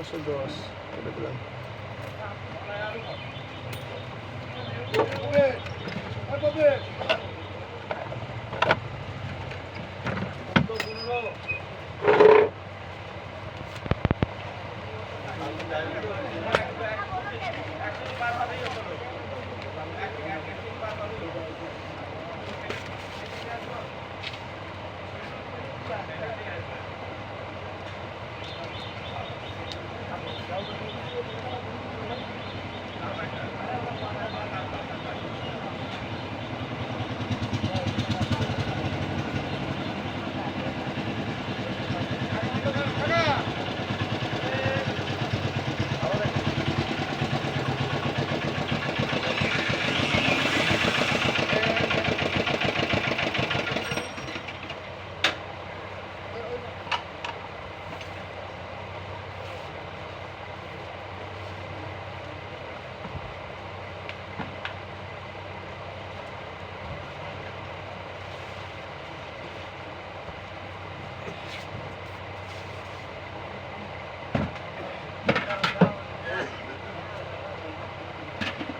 510 করে দিলাম।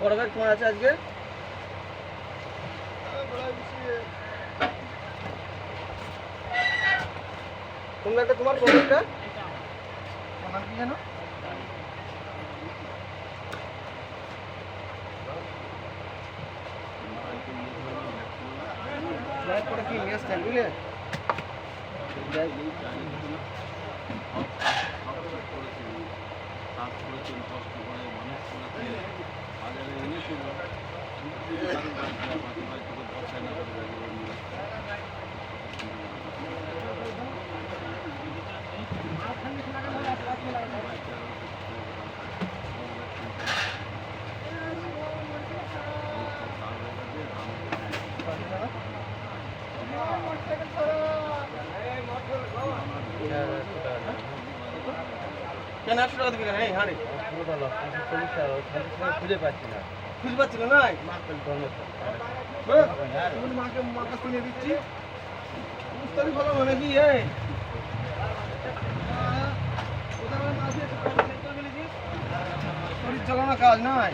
বড় ব্যাগ তোমার আছে আজকে? কোন ব্যাগটা তোমার? কোন ব্যাগটা আমার কি জানো? ব্যাগ করে কি নিয়ে আসছেন বুঝলে? কেন 800 টাকা দিবি কেন? এই হাঁড়ি খুঁজে পাচ্ছি না। খুঁজে পাচ্ছি না? নাই মাকে মাকে কিনে দিচ্ছি। বুঝতে ভালো মানে কি শরীর চালানো কাজ নাই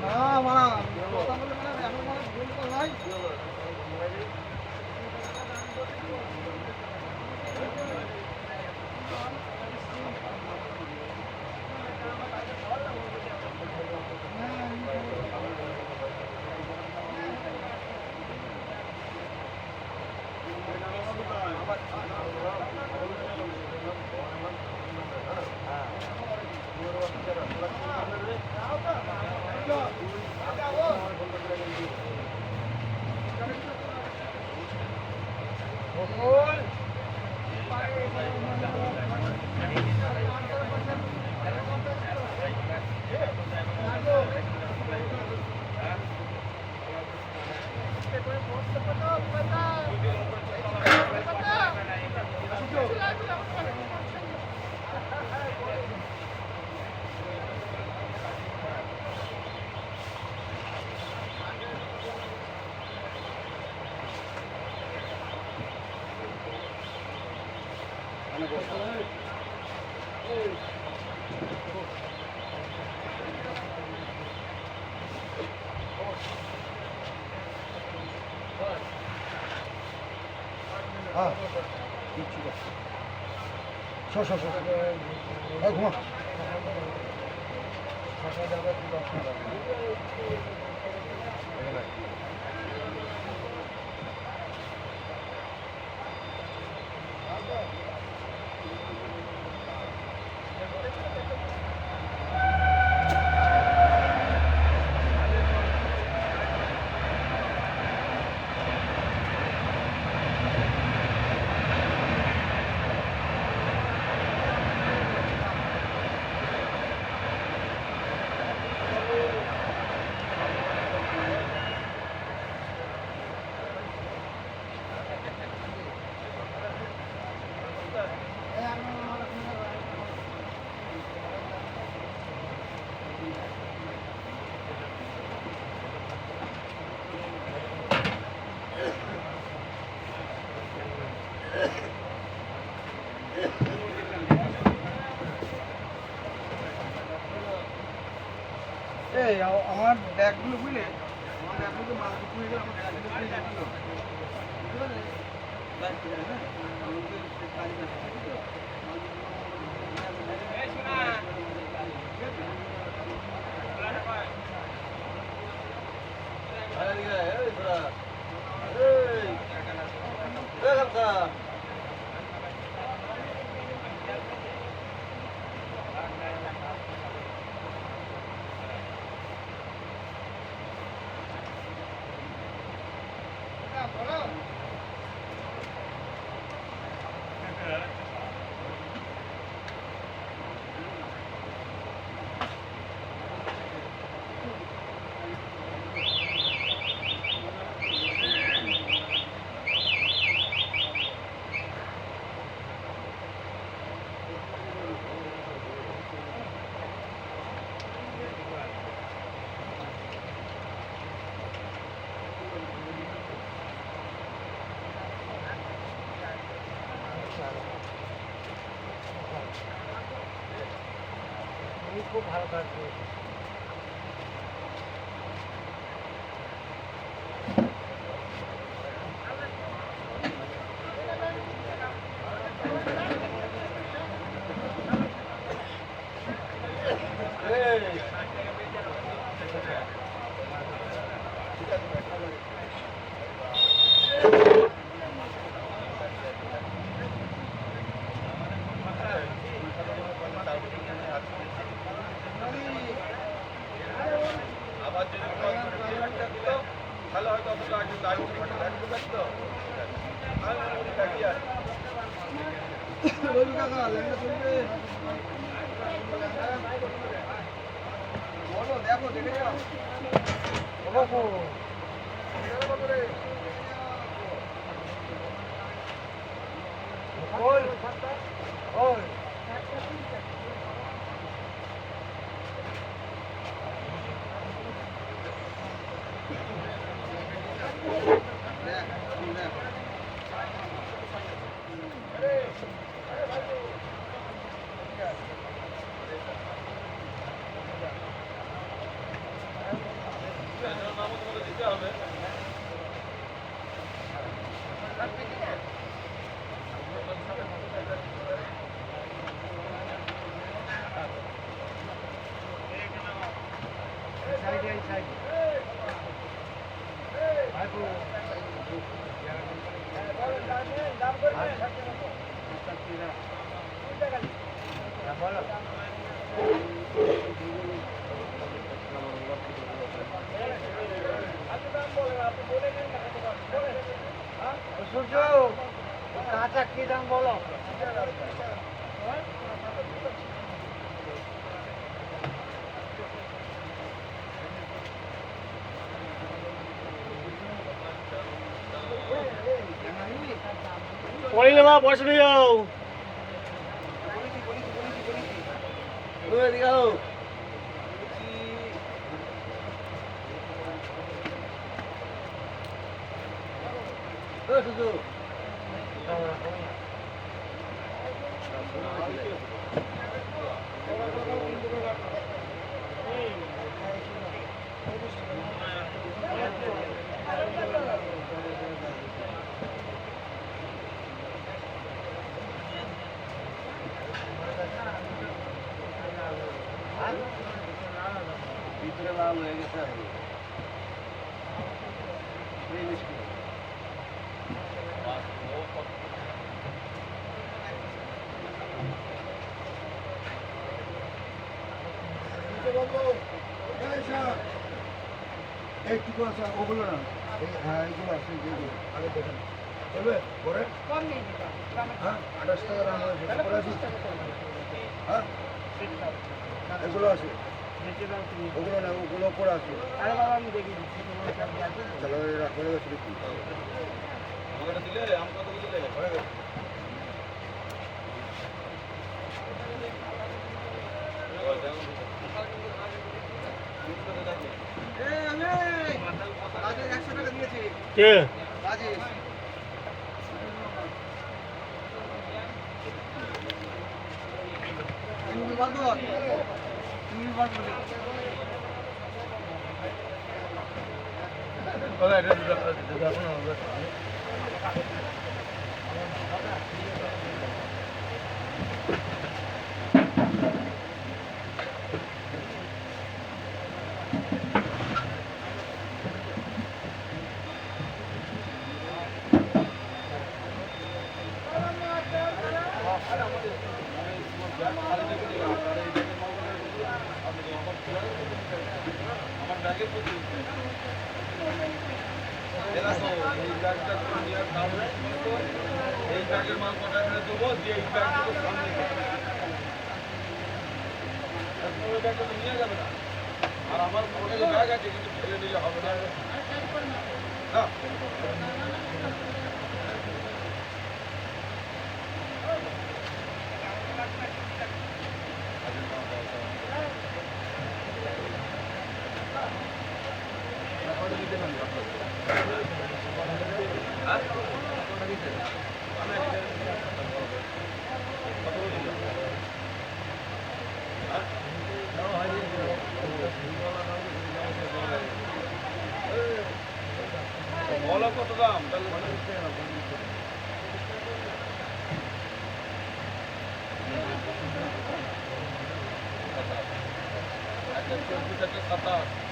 না মারা কথা বলে মানে এখন মানে ভুল তো ভাই। ঘুমা আমার ব্যাগগুলো বুঝলে আমার ব্যাগগুলো মাল বিক্রি হয়ে গেলে আমার ব্যাগগুলো খুলে যাচ্ছিল বুঝতে পারলে ব্যাগ থেকে হ্যাঁ আমাকে কাজে ব্যস্ত থাকি তো খুব ভালো কাজ করেছে তাহলে হয়তো আপনাকে আগে গাড়ি তো বলো দেখো দেখে যাও সূর্য কাঁচা কি দাম বলো পড়ে নেবা পয়সা নিয়ে যাও শুধু ভিতরে লাল হয়ে গেছে এইটুকু আছে ওগুলো না হ্যাঁ এইগুলো আছে যেগুলো আগে দেখেন বলবে পরে হ্যাঁ 28 টাকা দাম হয়েছে পরে আছে হ্যাঁ এগুলো আছে ওগুলো না ওগুলো পরে আছে চলো রাখলে গেছে দেখি আমাকে দিলে আমি কত দিলে পরে গেছে কে এই ব্যাগের মাল কটা করে দেবো দিয়ে এই ব্যাগগুলো সামনে ব্যাগটা তো নিয়ে যাবে না আর আমার ফোনে যে ব্যাগ আছে কিন্তু ফেলে নিলে হবে না বলো কত দাম তাহলে একটা 24 একটা 27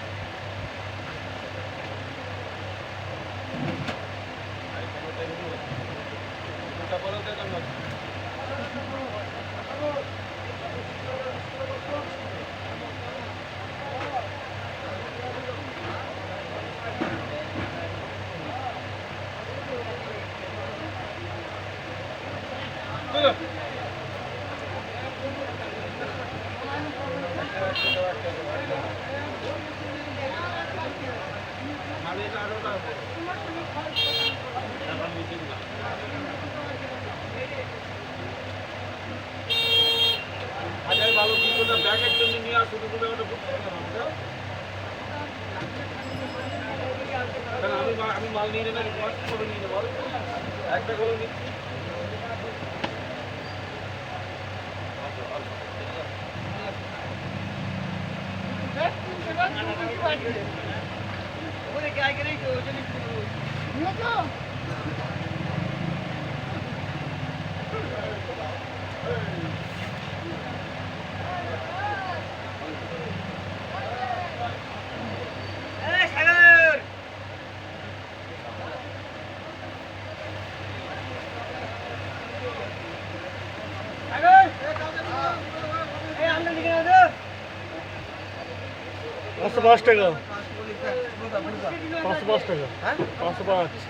ভালো কি করে ব্যাগের জন্য নিয়ে আসো দুটো ব্যাগটা বুঝতে আমি মাল নিয়ে নেবেন করে নিয়ে নেবো এক ব্যাগ হলো নিচ্ছি পাঁচশো 5 টাকা 505 টাকা হ্যাঁ 505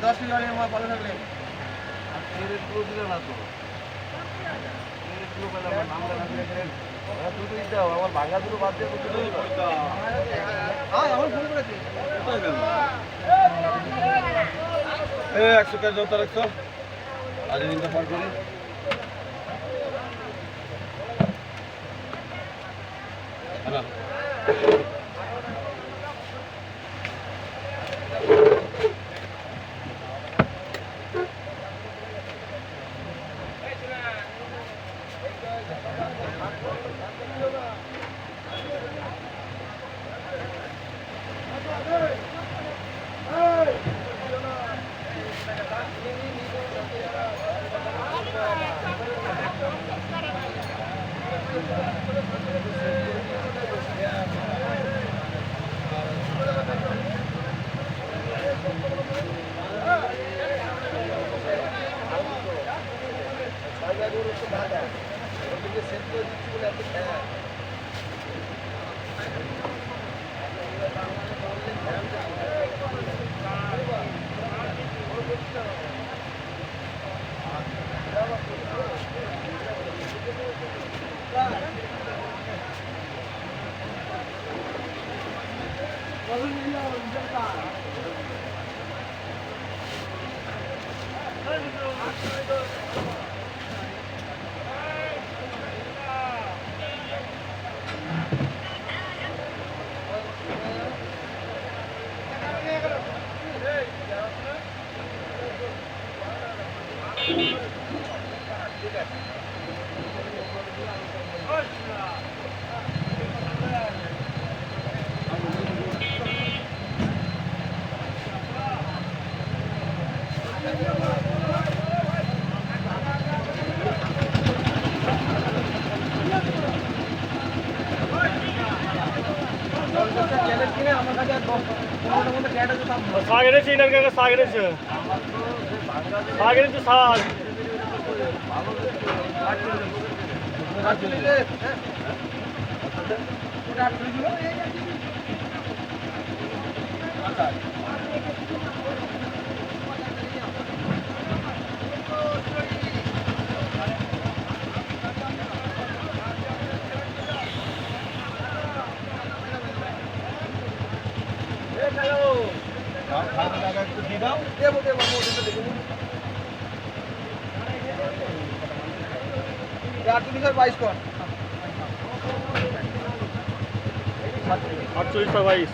10 কিলো আলু আমার ভালো থাকলে আমার ভাঙা দুটো বাদ দিয়ে আমার ফোন করেছি 100 টাকা দাও তার 100 আজ দিনটা পার করি না सागरे से इनर का सागरे से साग बाईस कौन 4822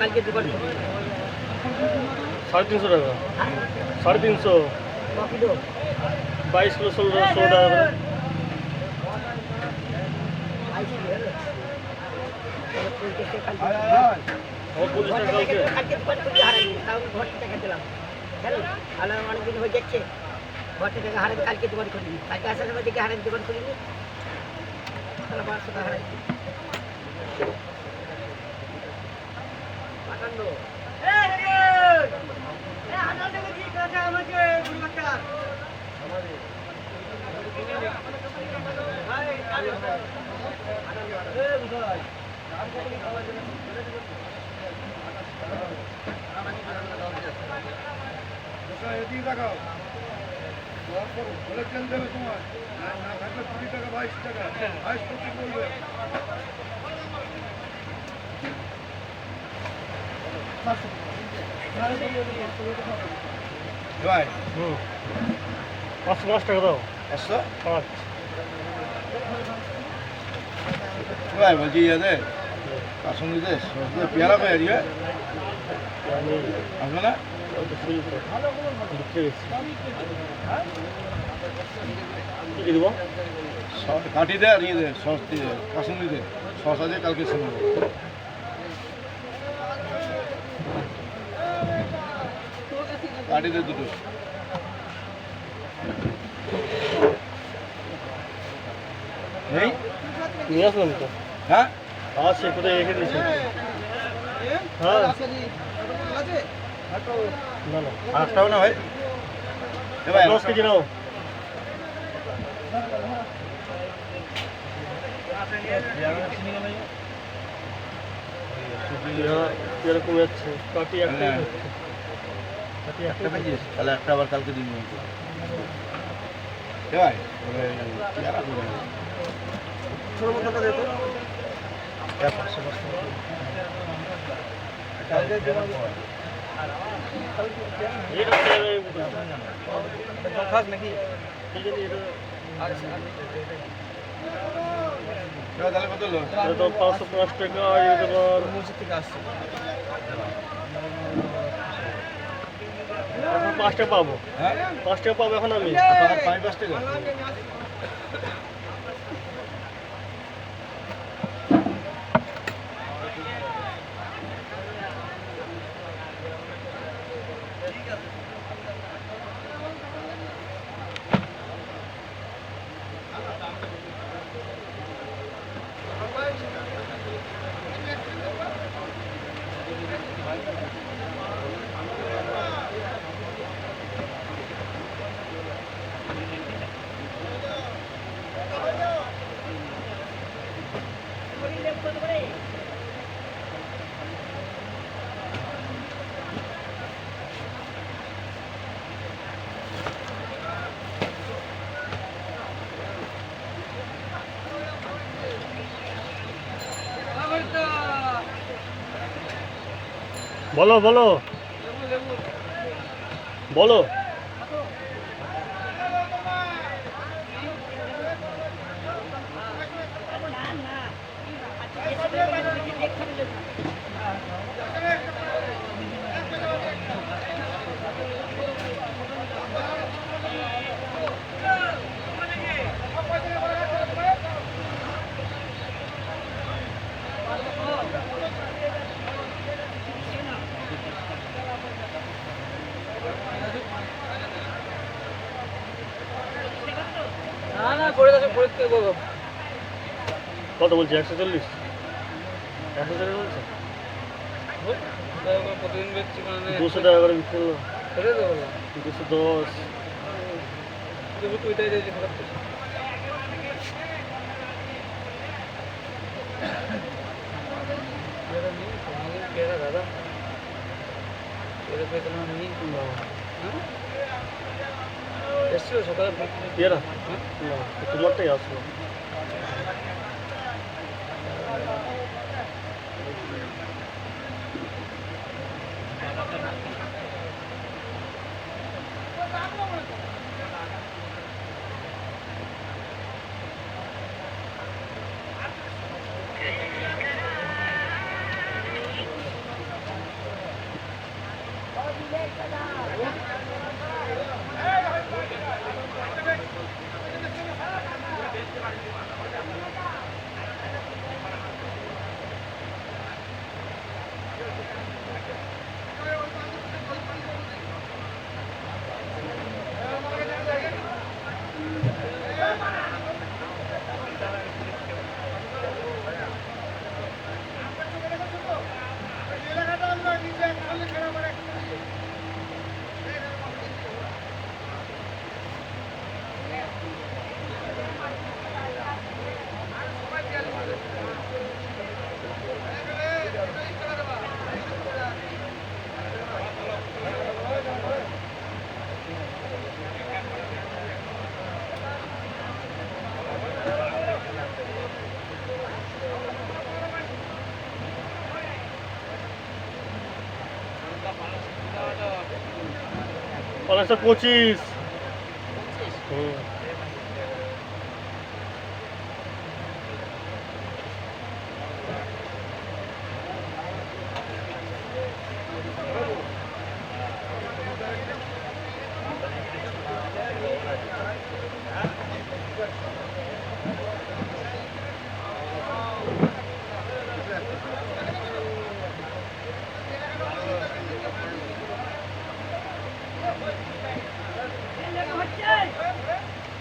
কালকে দোকান 350 টাকা 350 22 কিলো 16 টাকা করে আমার 50 টাকা কালকে কালকে দোকান খুলে হারাইনি তাও ঘর টাকা দিলাম জানেন আলাদা অনেকদিন হয়ে যাচ্ছে ঘর টাকা হারাই কালকে দোকান খুলিনি কালকে আসার সময় দেখে হারাই দোকান খুলিনি তাহলে 500 টাকা হারাই পাঠান দো এদিকে দেখাও বলে চেন দেবে তোমার না থাকলে 20 টাকা 22 টাকা 22 টাকা বলবে ভাই 505 টাকা দাও 500 5 ভাই বলছি ইয়াদের কাশ্মীরে পেয়ারা পাই আজকে আসবে না কি দিব কাটি দে আর ইয়ে দে সস দিয়ে কাশ্মীরি দে সস আছে কালকে শুনে কাটি দে দুটো নেই নিয়ে আসলাম তো হ্যাঁ আছে কোথায় রেখে দিয়েছি হ্যাঁ না না 8 টাকা না ভাই এ ভাই 10 কেজি নাও এরকম যাচ্ছে কাটি একটা একটা পেয়েছিস তাহলে একটা আবার কালকে দিন এ ভাই পেয়ারা করে ছোট মতো দে তো 500 খাস নাকি তাহলে কত হলো তো 505 টাকা আর এটা মসজিদ থেকে আসছে এখন 5 টাকা পাবো, হ্যাঁ 5 টাকা পাবো এখন আমি। 5 টাকা বলো বলো বলো। কত বলছি? 140, 140 বলছে। 200 টাকা করে বিক্রি হলো। 210। এরা না, তোমারটাই আসলো। পলাশটা 25। হুম।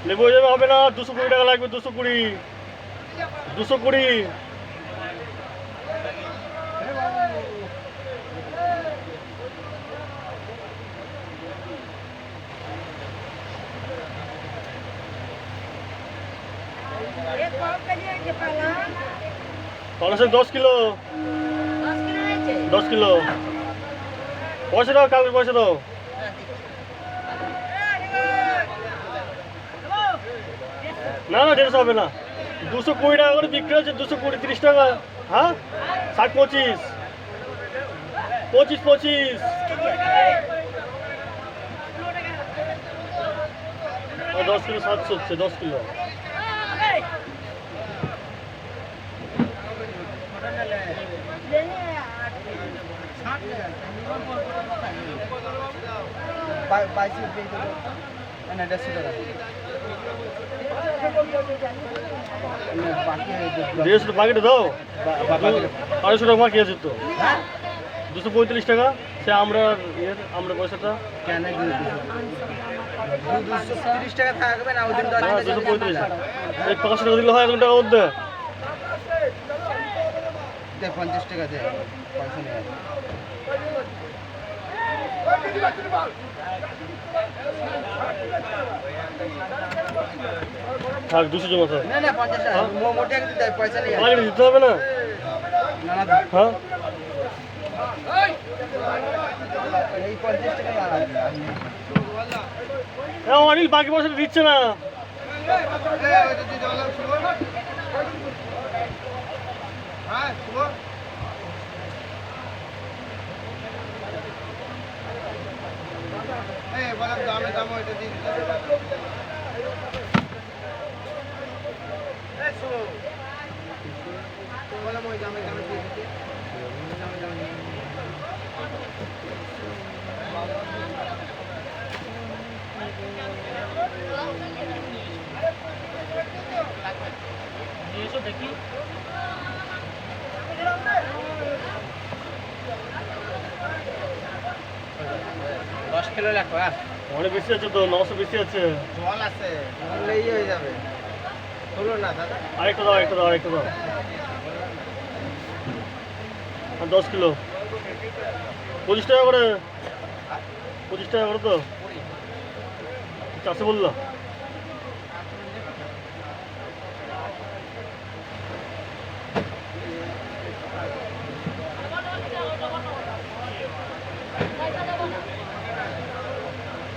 লেবু হয়ে যাবে, হবে না। 220 টাকা লাগবে। 220, 220। পলাশের 10 কিলো, 10 কিলো। পয়সা দাও, কালকে পয়সা দাও। না না 150 হবে না। 220 টাকা করে বিক্রি হচ্ছে। 220, 30 টাকা। হ্যাঁ 60, 25, 25, 25। 10 কিলো 700 হচ্ছে। 10 কিলো। বাইশে দিয়ে দেবো না 150 টাকা বাকি 150 প্যাকেটে দাও 250 টাকা বাকি আছে তো 235 টাকা সে আমরা আমরা পয়সাটা কেন 230 টাকা থাকবে না ওদিন 235 এই 500 টাকা দিলে হয় 1 টাকা মধ্যে 50 টাকা দে পয়সা নেই থাক 200 জমা থাক না না 50 টাকা মোটে এক দিতে পয়সা নেই প্যাকেট দিতে হবে না না না হ্যাঁ এই 50 টাকা লাগবে অনিল বাকি পয়সাটা দিচ্ছে না দেখি 10 কিলো লাগবে অনেক বেশি আছে তো 900 বেশি আছে জল আছে বললেই হয়ে যাবে হলো না দাদা আরেকটা দাও আরেকটা দাও আর 10 কিলো 25 টাকা করে 25 টাকা করে তো 400 বললো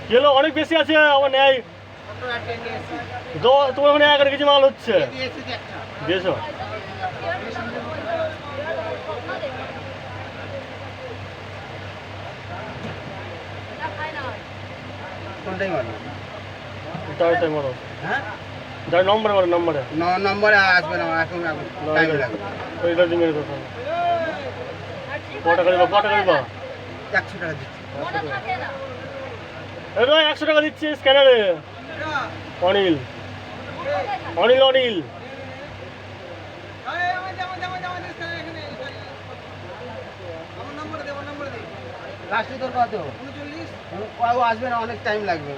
কিলো অনেক বেশি আছে আমার নেয় তোমার ওখানে 11 কেজি মাল হচ্ছে দিয়েছো কোনটাই মারো তাই মারো হ্যাঁ যার নম্বরে মারো নম্বরে নম্বরে আসবে না এখন টাইম লাগবে ওইটা দিয়ে মেরে কথা কটা করিবা 100 টাকা দিচ্ছি এই 100 টাকা দিচ্ছি স্ক্যানারে অনিল অনিল অনিল লাস্টে তোর কত 39 আসবে না অনেক টাইম লাগবে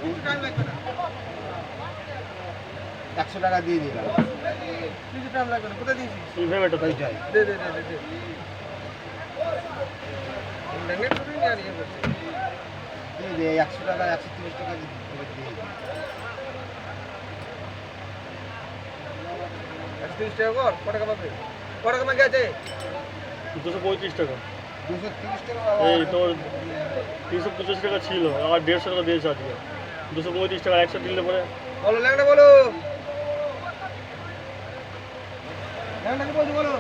100 টাকা দিয়ে দিলাম কিছু টাইম লাগবে না কোথায় দিয়েছিস এই পেমেন্টটা তাই দে দে দে দে দে লেঙ্গে টুরি নিয়ে নিয়ে বসে দে 100 টাকা 130 টাকা দিয়ে দে 130 টাকা কর কত টাকা পাবে কত টাকা মাগে আছে 235 টাকা 230 টাকা এই তোর 325 টাকা ছিল আর 150 টাকা দিয়েছে আজকে 235 টাকা 100 দিলে পরে বলো লেঙ্গা বলো লেঙ্গা কি বলছো বলো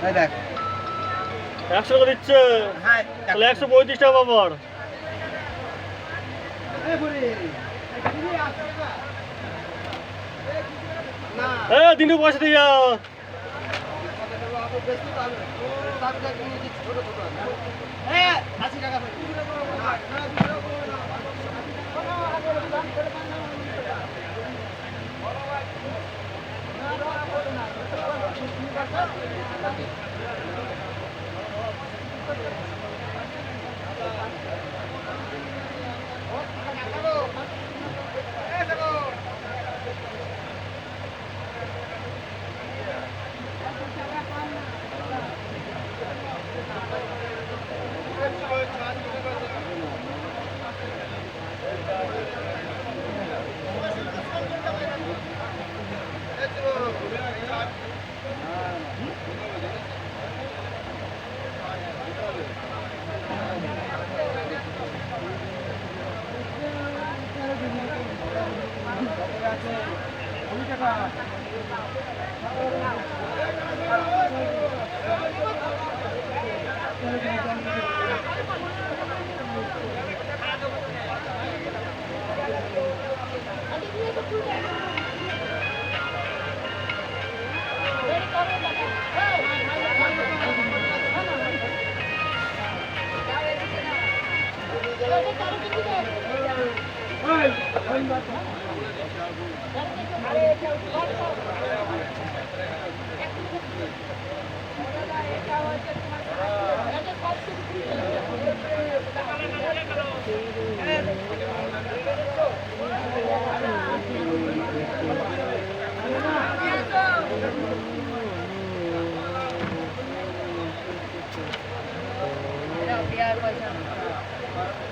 এই দেখ 100 টাকা দিচ্ছে হ্যাঁ তাহলে 135 টাকা বাবার এই বুড়ি না দিনে পয়সা দিয়া হ্যাঁ 80 টাকা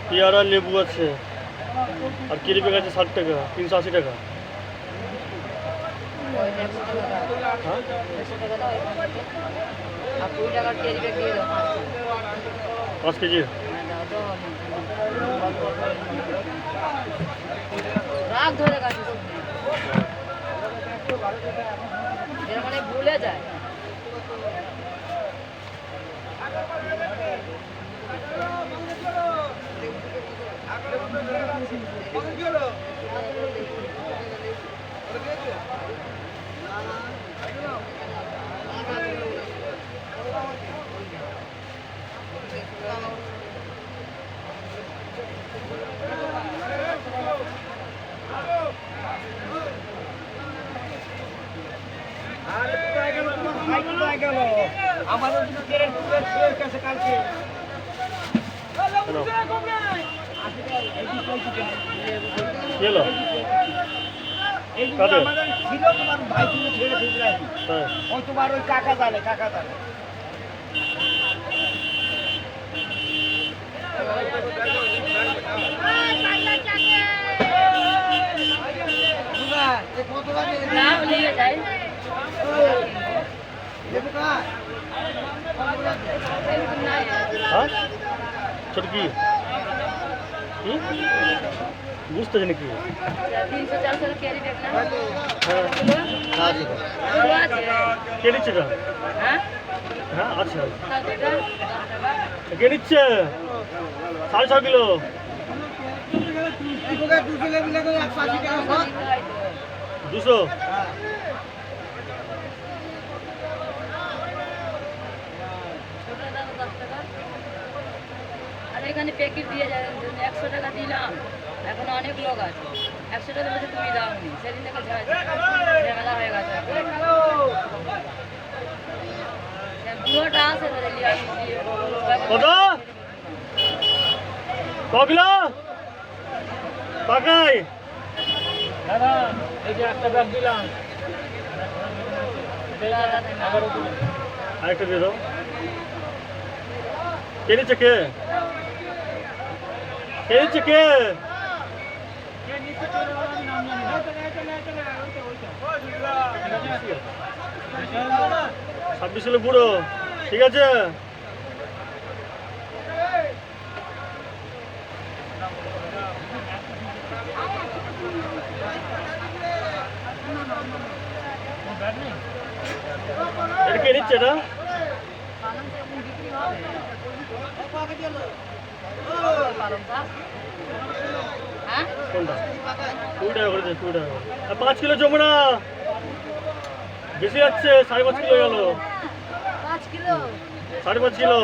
পেয়ারা লেবু আছে আর কেরি ব্যাগ আছে 60 টাকা 380 টাকা। হ্যাঁ 5 কেজি রাগ ধরে গেছে মানে ভুলে যায়। আমাদের কাছে কালকে এলো এইগুলো কাদের? আমাদের ছিল, তোমার ভাই ছিল ছেড়ে ফেলে রাখি। হ্যাঁ ওই তোমার ওই কাকা জানে নাম নিয়ে যায় হ্যাঁ ছোট কি বুঝতে জানি কি 300-400 ক্যারি ব্যাগ না হ্যাঁ কে নিচ্ছে এটা? হ্যাঁ হ্যাঁ আচ্ছা টাকা কে নিচ্ছে 6.5 কিলো? 200 আর এখানে প্যাকেট দিয়ে যায় 100 টাকা দিলাম, এখন অনেক লোক আছে 100 টাকা বলছে তুমি দাওনি, সেদিন থেকে ঝামেলা হয়ে গেছে। পুরোটা আছে কত কিলো পাকাই? দাদা এই যে একটা ব্যাগ দিলাম, আরেকটা দিয়ে দাও। কে নিচ্ছে কে নিচ্ছে কে? 26 কিলো গুঁড়ো, ঠিক আছে। এটা কে নিচ্ছে এটা? হ্যাঁ কোনটা? 20 টাকা করে 20 টাকা করে। আর 5 কিলো জমে না, বেশি যাচ্ছে। 5.5 কিলো গেল, 5 কিলো 5.5 কিলো।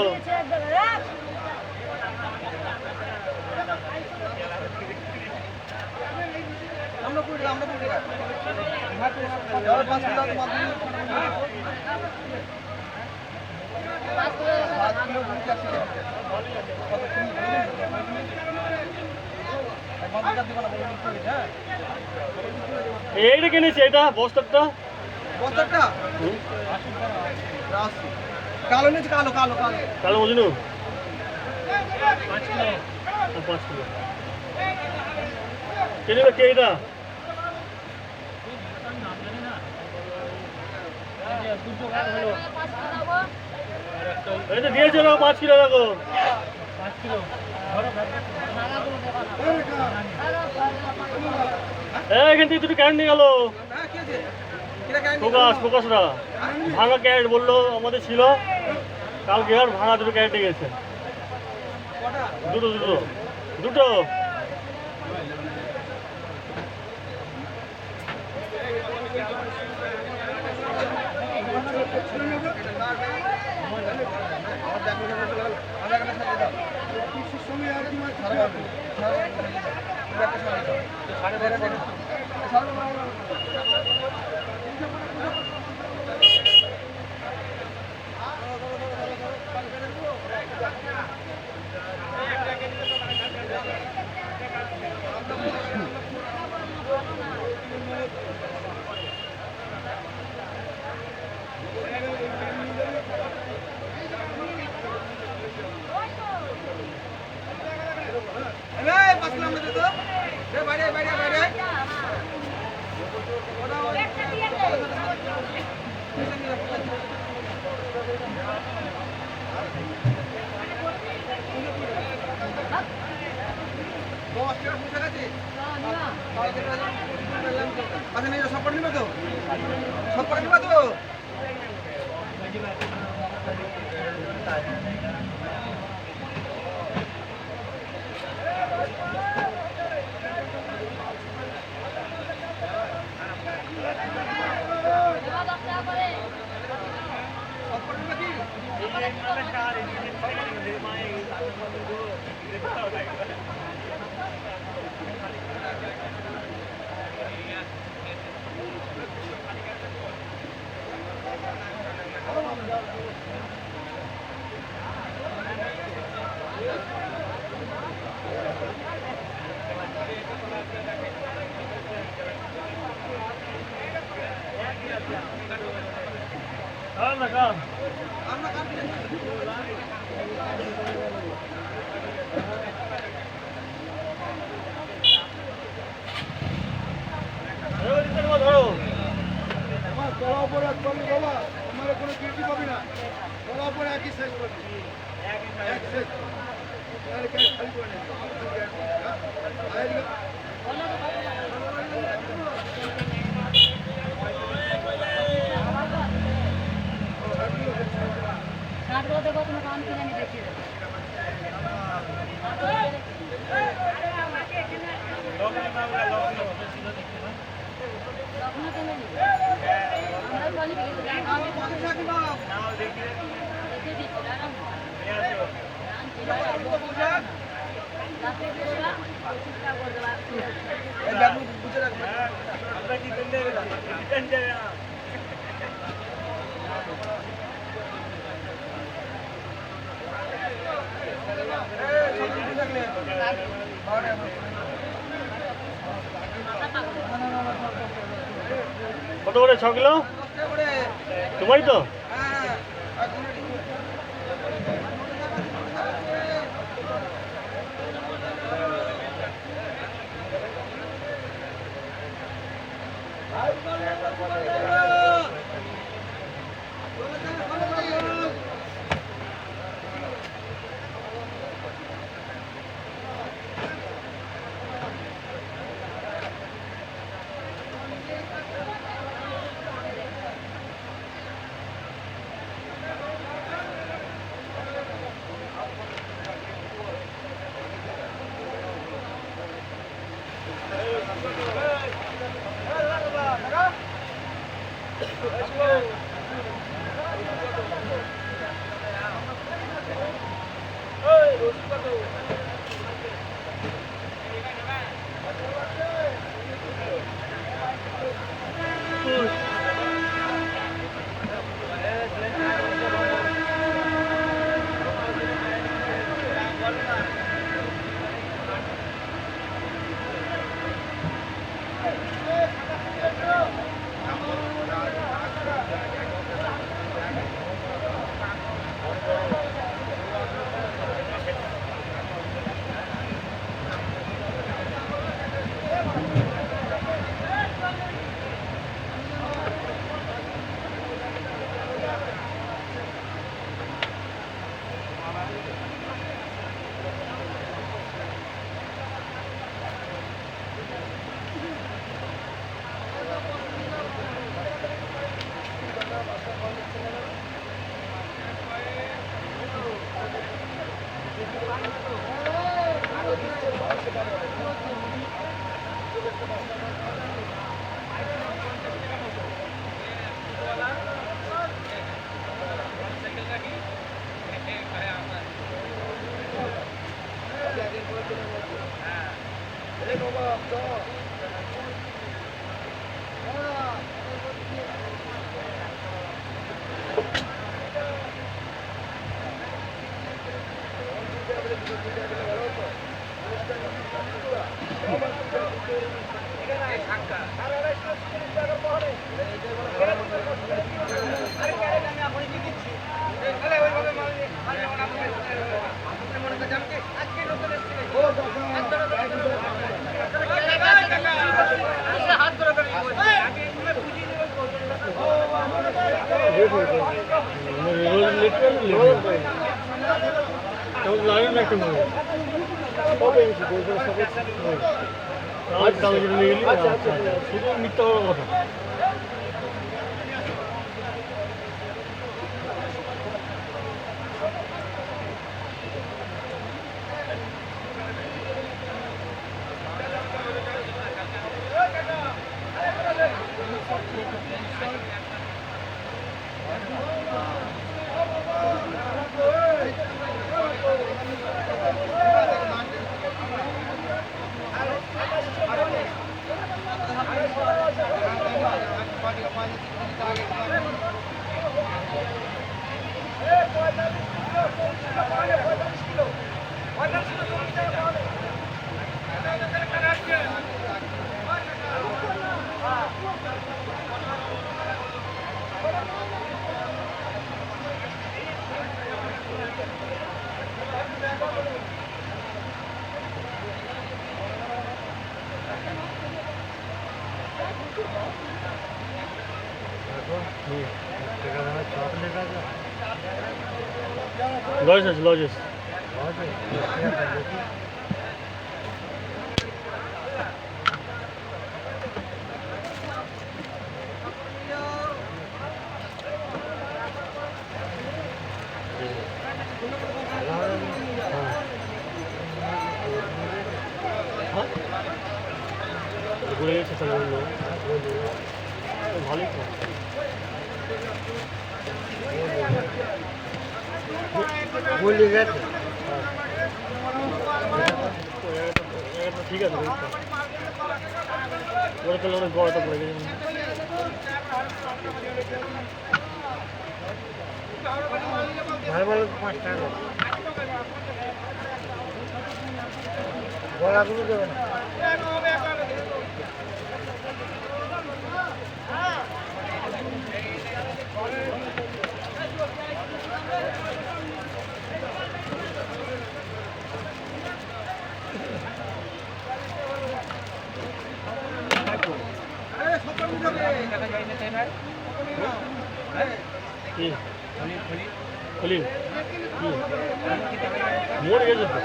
এইটা কিনেছি, এটা বস্তারটা। হুম। কালো নিচে কালো কালো কালো কালো মজনু 5 কিলো 5 কিলো কিনবে কে এটা? এটা দিয়েছে না 5 কিলো দেখো। 5 কিলো এখান থেকে দুটো ক্যারেট নিয়ে গেল ফোকাসরা। ভাঙা ক্যারেট বললো আমাদের ছিল কালকে, আর ভাঙা দুটো ক্যারেট নিয়ে গেছে। দুটো দুটো দুটো আচ্ছা নিয়ে সব করে নিবে তো সব করে নিবে তো ধরো আমার গলা উপরে করবি বাবা আমার কোনো কীর্তি পাবি না গলা উপরে একই সাইজ করবি এক সাইজ তাহলে কেন খালি করে নেই ছাড়গুলো দেখো তুমি কান কিনে আমি দেখিয়ে দেবো লগ্ন কেন নিবে আমরা বলি দেখিয়ে দিচ্ছি আরাম বুঝে রাখবে কত করে 6 কিলো তোমারই তো লাগেন না একটু শুধু মিথ্যা কথা। লজেস আছে লজেস। ঘুরে গেছে তাহলে বললো ভালোই তো। বলে গেছে ঠিক আছে ওরা তাহলে অনেক বড়টা পড়ে গেছে। ভাই বলো 5 টাকা গলাগুলো দেবে না। কি খলিল কি মরে গেছে তো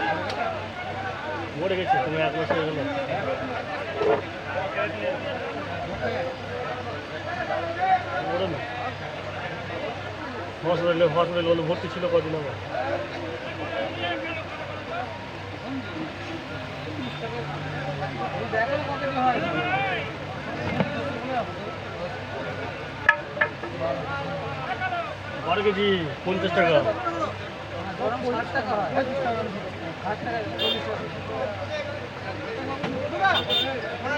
মরে গেছে তুমি 1 মাস হয়ে গেল। মরে না হসপিটালে ভর্তি ছিল কদিন আমার। বারো কেজি 50 টাকা।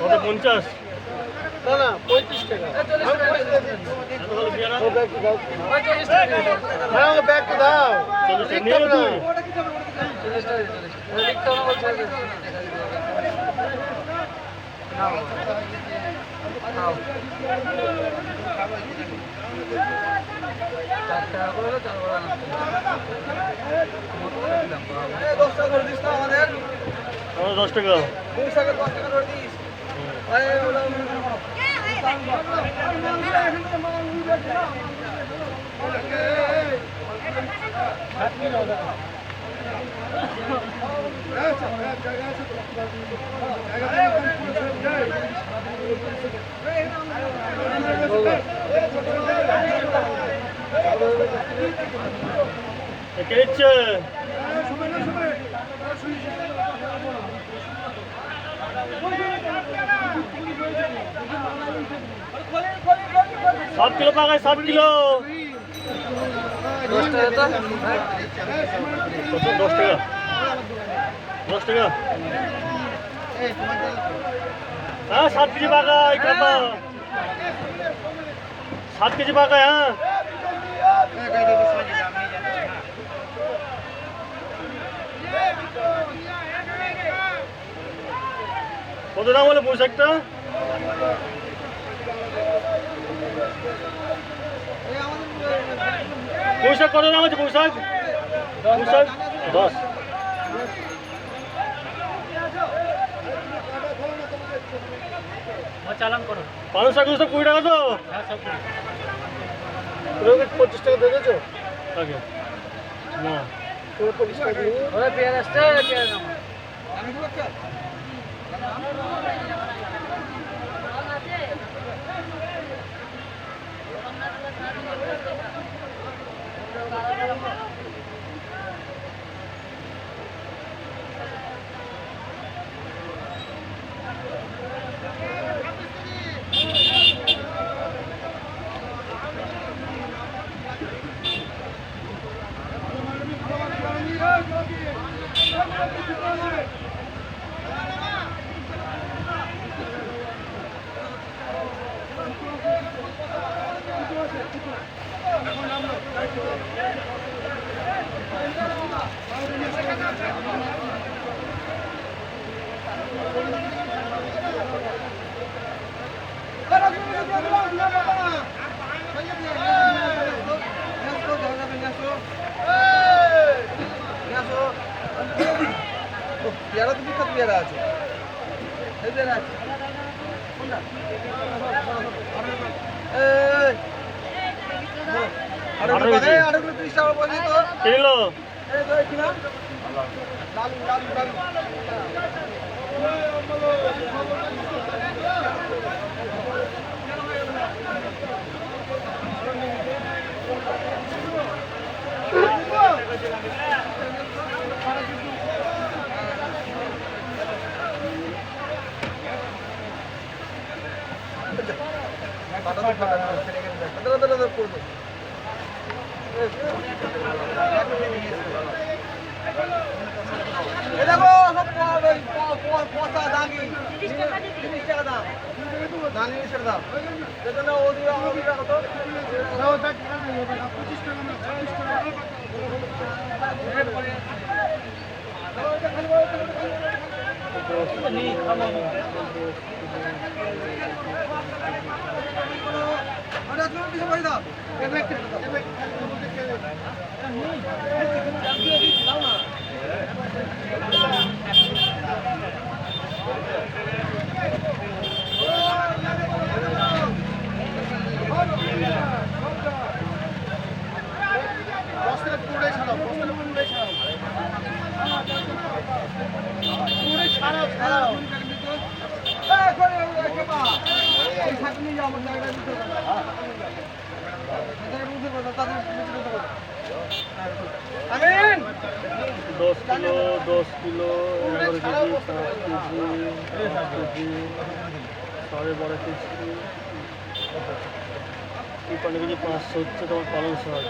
কত 50? না না 35 টাকা। এত ভালো বিয়ে না? হ্যাঁ ওকে ব্যাগ তো দাও। 40 টাকা নিয়ে তুই। আমাদের 10 টাকা। 10 টাকা করে দিস। কে দিচ্ছে? সাত কিলো পাকায় 7 কিলো 10 টাকা তো 10 টাকা 10 টাকা। হ্যাঁ 7 কেজি পাকায় খাবা 7 কেজি পাকায়। হ্যাঁ কত দাম হলো পুঁই শাকটা? পুঁই শাক কত দাম আছে পুঁই শাক? পুঁই শাক 10। চালান করো। পালং শাক সব 20 টাকা তো? হ্যাঁ সব 25 টাকা দেখেছো? আগে না 25 টাকা দিয়ে ওরা পেঁয়াজ আসছে পেঁয়াজ নাও। আমি কি করছি? পেয়ারা তো বিখ্যাত পেয়ারা আছে। এই পেয়ারা আছে কোনটা? আরে 30 টাকা পড়ে তো। কিলো এই তো কি নাম? লালু লালু লালু। আমিন 10 kilo 11 KG 5 KG 12.5 KG 55 KG 500 হচ্ছে তোমার পালং শাক।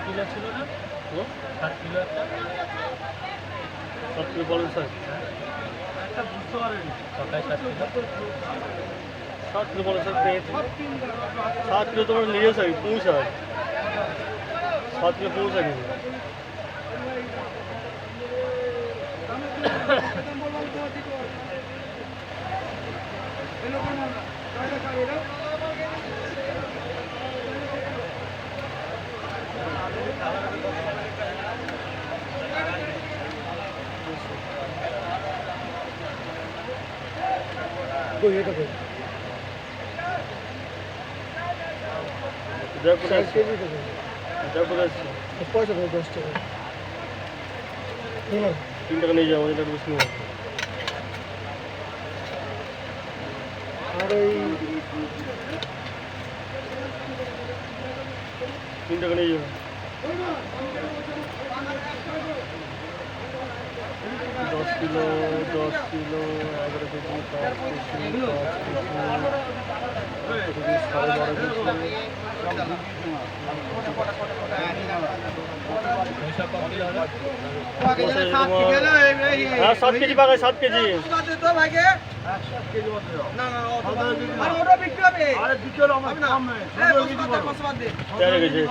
কিলো ছিল না? 7 কিলো একটা 7 কিলো পালং শাক একটা বুঝতে পারেনি সকালে 7 কিলো 7 কিলো পালং শাক পেয়েছি। 7 কিলো তোমার নিয়ে শাক পুঁই শাক 7 কিলো পুঁই শাক নিয়ে পয়সা দেবো 10 টাকা। 3 টাকা নিয়ে যাবো এটা বেশি নেবো। আর ওই 3 টাকা নিয়ে যাবো। 10 কিলো 11 কেজি 5 কেজি 7 কেজি পাকা 7 কেজি। তো ভাইকে 160 কেজি মতো দাও। না না অত কত কেজি আরে দাও? ওটা বিক্রি হবে আরে বিকেল আমার হবে না কম নেই। এই 15 কেজি করো। 500 বাদ দে 13 কেজি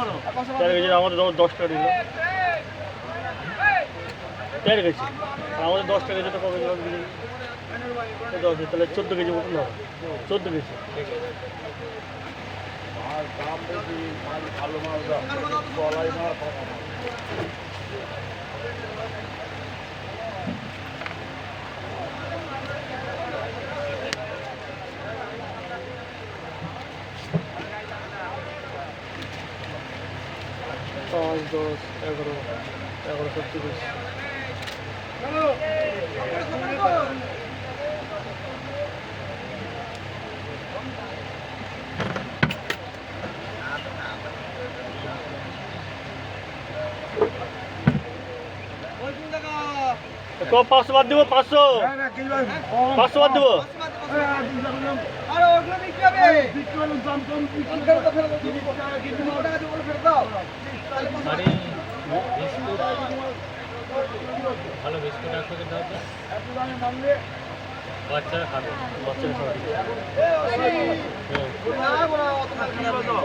13 কেজি আমাদের 10 টাকা দিল 13 কেজি আর আমাদের 10 টাকা যেটা কবে দিল তাহলে 14 কেজি মতন হবে 14 কেজি আর দাম বেশি, মাল ভালো মাল দাও। গলায় মাল পাকা মাল। পাঁচ 10 11 11 সব বেশি ওই কোন টাকা কম 500 বাদ দিব 500 না, না, কেজি বাদ কম। 500 বাদ দিব এই, আর 200 বললাম। আরে ওগুলো বিক্রি হবে বিক্রি করলাম, দাম কম, বিক্রি আমি করলাম। ফেরত দাও, ফেরত দাও। 30 টাকা কেজি মাল। 200 টাকা দিয়ে ওগুলো ফেরত দাও তাহলে 500 টাকা। ভালো বিস্কুট আছে দাও তো এত দামে মাল নিয়ে বাচ্চারা খাবে বাচ্চারা খাবে না বড় অত মাল কেজি খারাপ বাদ না। দাও।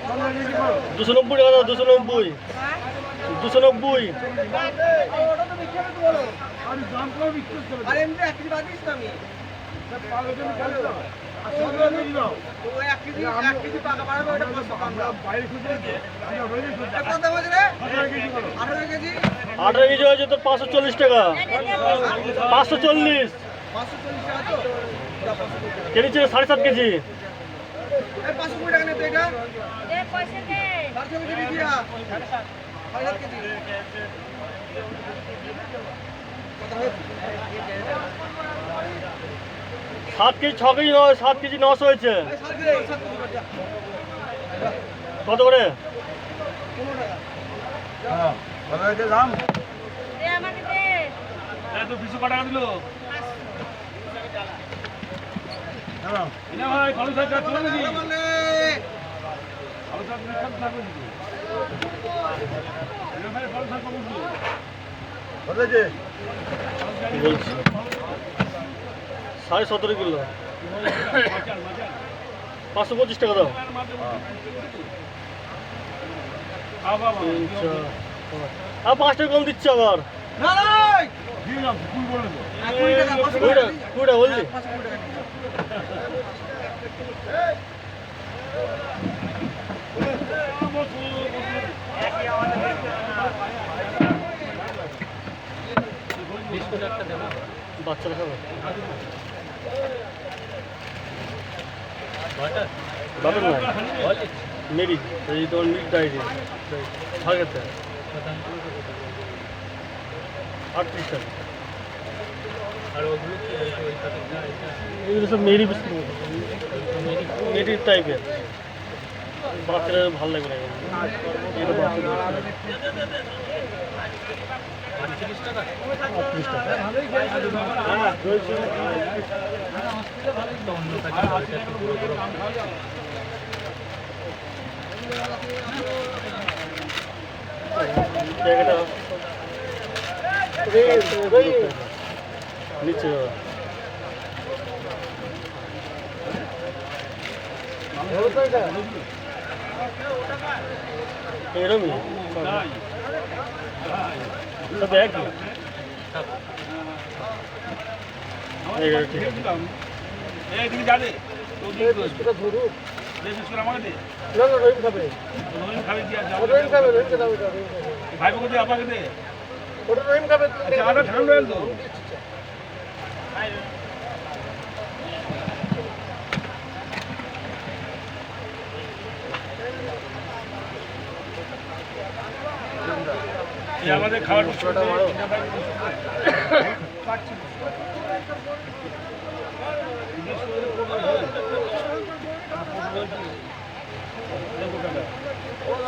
15 কেজি করো। 290 টাকা দাও 290 290 ওটা তো বিক্রি হবে তো বলো আরে দাম কম বিক্রি করতে হবে। আরে এমনি 1 কেজি বাদ দিস তো আমি সব পাগল জন্য কেন দাও? আর 15 কেজি দাও। তো 1 কেজি পাকা বাড়াবে ওটা 500 কম আমরা দাও বাইরে খুঁজে আমরা বাইরে খুঁজে কত দাম আছে রে 15 কেজি করো। 18 কেজি 18 কেজি হয়েছে তো 540 টাকা 540 540 টাকা তো দাও 540 টাকা কেজি ছিল 7.5 কেজি এই 520 টাকা নে তো এটা 400 কেজি দিয়া 7.5 কেজি কত হবে 7 কেজি 6 কেজি নয় 7 কেজি 900 হয়েছে এই 7 কেজি 7 কেজি বাদ যা কত করে 15 টাকা হ্যাঁ, কত হয়েছে দাম? তো 200 টাকা দিল হ্যাঁ। ইনা ভাই কত টাকা চলে নাকি বলে আলু চাপ বিখ্যাত থাকবে নাকি ইনা ভাই কত টাকা বলছি কত হয়েছে? বলছি 17.5 কিলো 525 টাকা দাও তিন, চার, পাঁচ। আর 5 টাকা কম দিচ্ছে আবার না না দিয়ে দাও, কুড়ি বলে দাও। 20 টাকা 500 কুড়ি টাকা টাকা কুড়ি টাকা বললি 520 টাকা বাচ্চারা খাবে বাটার না মেরি এই তোমার মিল্ক ডায়েরি ভাগেতে 38 টাকা এগুলো সব মেরি বিস্কুট মেরি টাইপের বাচ্চারা ভালো লাগবে না এটা বাচ্চাদের 38 টাকা হ্যাঁ রয়েছে জায়গাটা নিচে এরমই সব একই ঠিক আছে না না রহিম খাবে ওটা রহিম খাবে আমাদের খাবার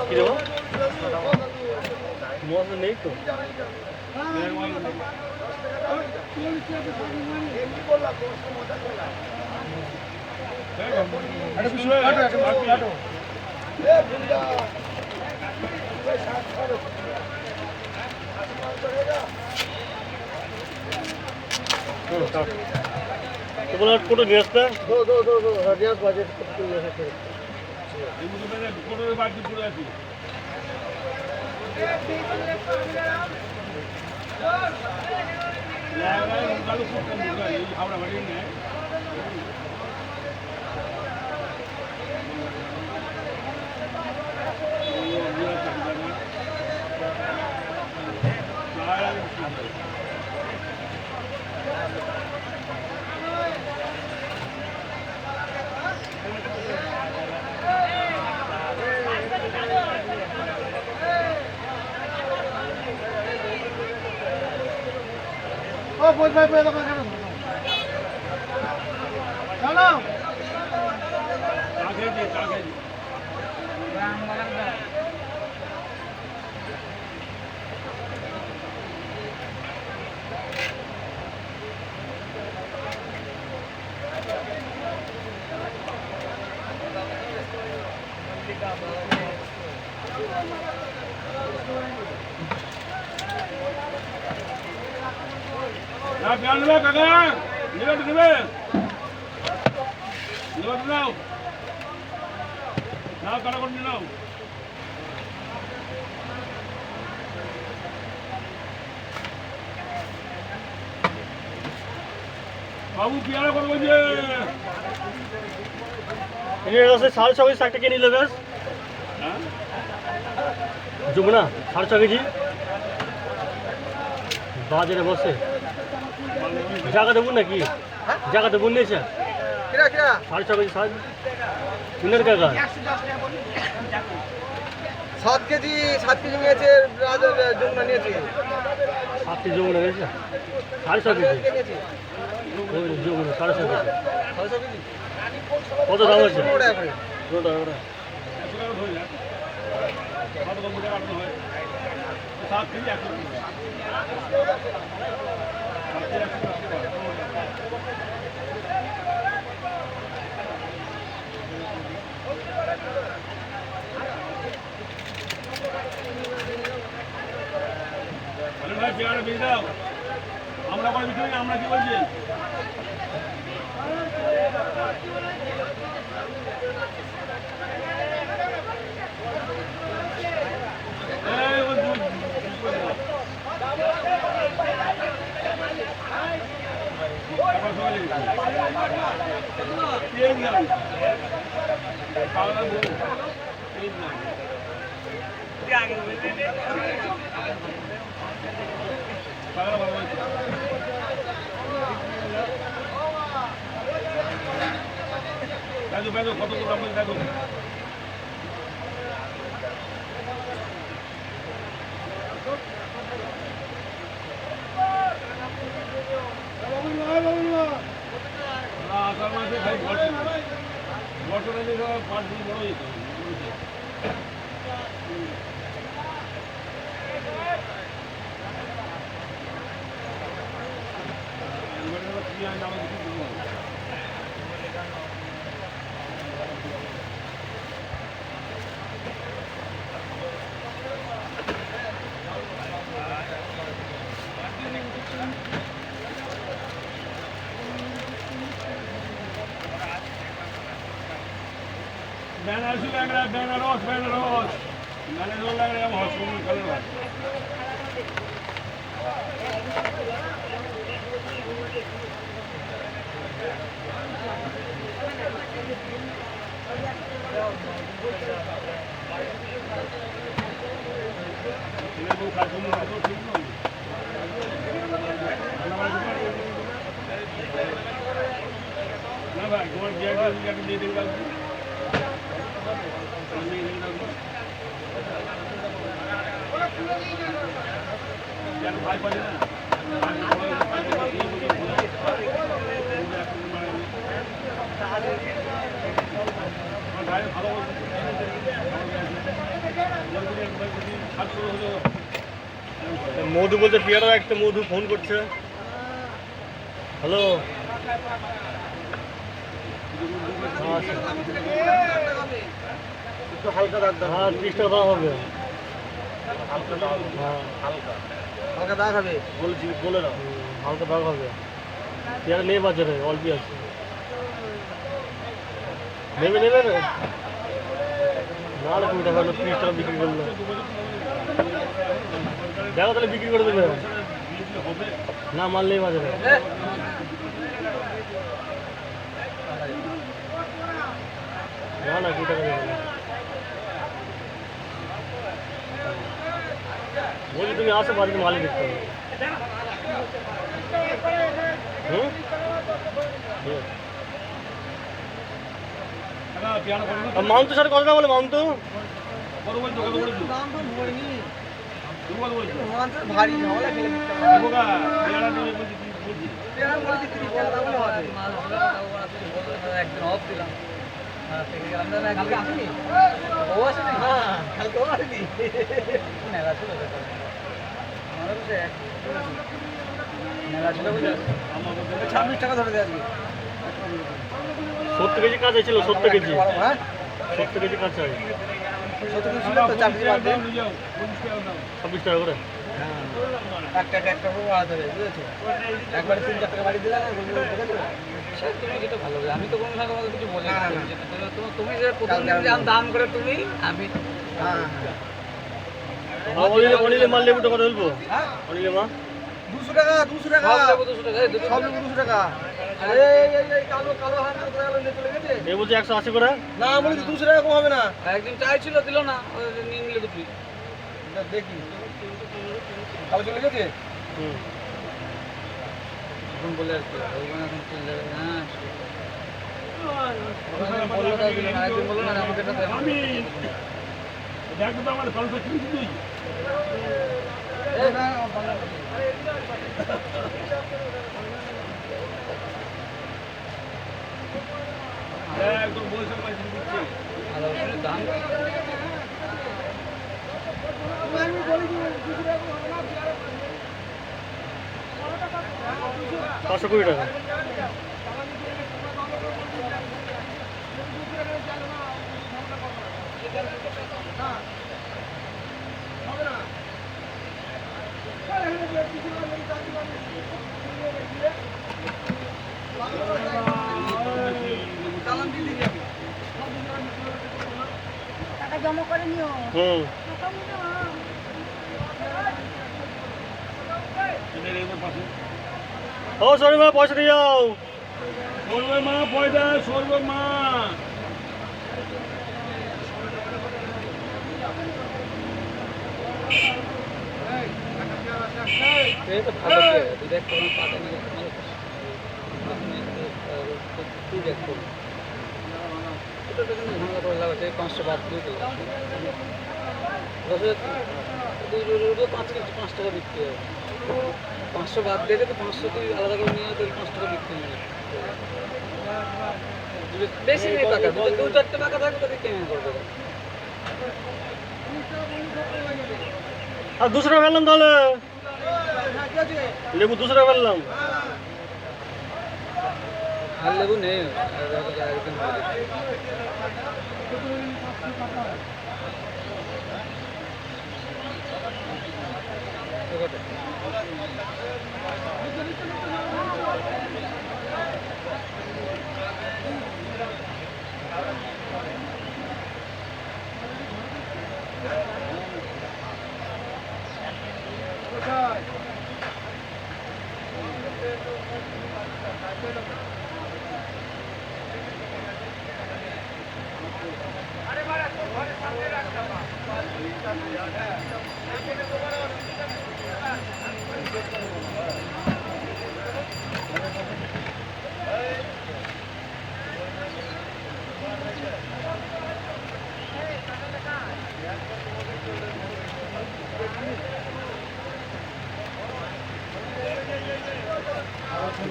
কি দেবো মশলা নেই তো হুম, কাট। তো বলে ফটো নিয়ে আসতে এই মতো কোটোর বাড়ি পড়ে আছি হাওড়া বাড়ি নেয় ও বল ভাই বল কেন চলো না প্যান নেবে কাকা নেবে তো নেবে নেবে তো নাও নাও কাটা করে নাও বাবু পেয়ারা করবো যে এর কাছে 6.5 কেজি শাকটা কে নিলে বেশ হ্যাঁ যমুনা 6.5 কেজি বাজারে বসে জায়গা দেবুন নাকি জায়গা দেবুন নিয়েছে কিরা কিরা 6.5 কেজি শাক কিনের কাকা 7 কেজি নিয়েছে যমুনা নিয়েছে 7 কেজি যমুনা নিয়েছে 6.5 কেজি নিয়েছে ওই যমুনা 6.5 কেজি 600 কেজি কত দাম আছে 15 টাকা করে 15 টাকা করে একশো টাকা ধরে যাক কত কম্পিউটার কাটানো হয় 7 কেজি 100 আরে ভাই পেয়ারা বেঁধে দাও আমরা করে বিক্রি করি, আমরা কি বলছি এই ও দুধ করে দাও। তারপর সবাই লেগে যাবে। পেঁয়াজ দাও। পাগলা বউ। পেঁয়াজ দাও। পাগলা ভালো হয়েছে। দেখো দেখো কত দাম বলছে দেখো না আসার মাঝে খাই বছরে যে 5 দিন বড় যেত বেনারসি লাগ रहा है বেনারস मैंने जो लग रहा है हॉस्पिटल कलर है इन्हें वो खाते हैं तो ठीक नहीं ना भाई कौन क्या दे देगा भाई बने ना ভাই ভালো মধু বলছে পেয়ারা একটা মধু ফোন করছে হ্যালো একটু হালকা দাগ দাও হ্যাঁ 30 টাকা দাম হবে হালকা দাগ হ্যাঁ হালকা দাগ হবে বলে দাও হালকা দাগ হবে পেয়ারা নেই বাজারে, অল্পই আছে। নেবে নেবে না? নাহলে 20 টাকা হলো, 30 টাকা বিক্রি করলো। দেখো তাহলে বিক্রি করে দেবে। না মাল নেই বাজারে। না না 20 টাকা দেবে না। বলছি তুমি আসো, বাড়িতে মালই দেখতে হবে। হুম? আর মাউন্ট স্যার কথা বলে মাউন্ট দাম তো ভরিনি ভারী না হলে ফেলে দিতে হবে পেয়ারা বলছি 30 টাকা দাম হবে একদিন অফ দিলাম কালকে আসেনি ও আসেনি কালকে ও আসেনি মেলা ছিল আমারও তো মেলা ছিল বুঝলে 26 টাকা ধরে দেয় আজকে 70 কেজি কাঁচা ছিল, 70 কেজি, হ্যাঁ 70 কেজি কাঁচা, 70 কেজি ছিল তো 4 কেজি বাদ দেন 26 টাকা করে। একটা করে বাড়াতে হবে বুঝেছো একবারে 3-4 টাকা বাড়ি দিলে না তুমি যেটা ভালো হবে আমি তো কোনো সময় তোমাকে কিছু বলি না না, না। তুমি যে প্রথম দিন যে দাম করে তুমি আমি হ্যাঁ অনিলে মাল লেবুটা করে বলবো, হ্যাঁ অনিলে মা 200 টাকা 200 টাকা সব দেবো 200 টাকা দুটো সব লেবু 200 টাকা আরে এই কালো হাত করে গেল নিয়ে চলে গেছে এই বলছে 180 করে। না বলি 200 টাকা কম হবে না একদিন চাইছিল দিল না ওই নিয়ে নিলে দুটো দেখি কালো চলে গেছে হুম, এখন বলে আর কি ওইখানে এখন চলে যাবে হ্যাঁ বললো তাই দিল না একদিন বললো না আমাকে এটা দেন আমি দেখো তো আমার কলটা কিনছি তুই একদম বলছে মাঝে দিচ্ছে ভালো দাম আমি বলি 200 টাকা কম হবে না 520 টাকা। চালান দিয়ে দিবি আমি টাকা জমা করে নিও হুম, ও সরি মা পয়সা দিয়ে যাও। সরবে মা পয়সা সরবে মা এই তো ভালো কে দুটো এক করুন পাতা নিয়ে ভালো তুই দেখ করুন এটা তো কিন্তু ঝামেলা করে লাগাচ্ছে 500 বাদ দিয়ে দিল 5 কেজি 5 টাকা বিক্রি হবে 500 বাদ দিয়ে তো 500 তুই আলাদা করে নিয়ে তুই 5 টাকা বিক্রি হবে বেশি নেই টাকা দু চারটে টাকা থাকবে তাহলে কেমন করবে আর 200 টাকা ফেললাম তাহলে, হ্যাঁ কি আছে লেবু 200 টাকা ফেললাম। আর লেবু নেই একদিন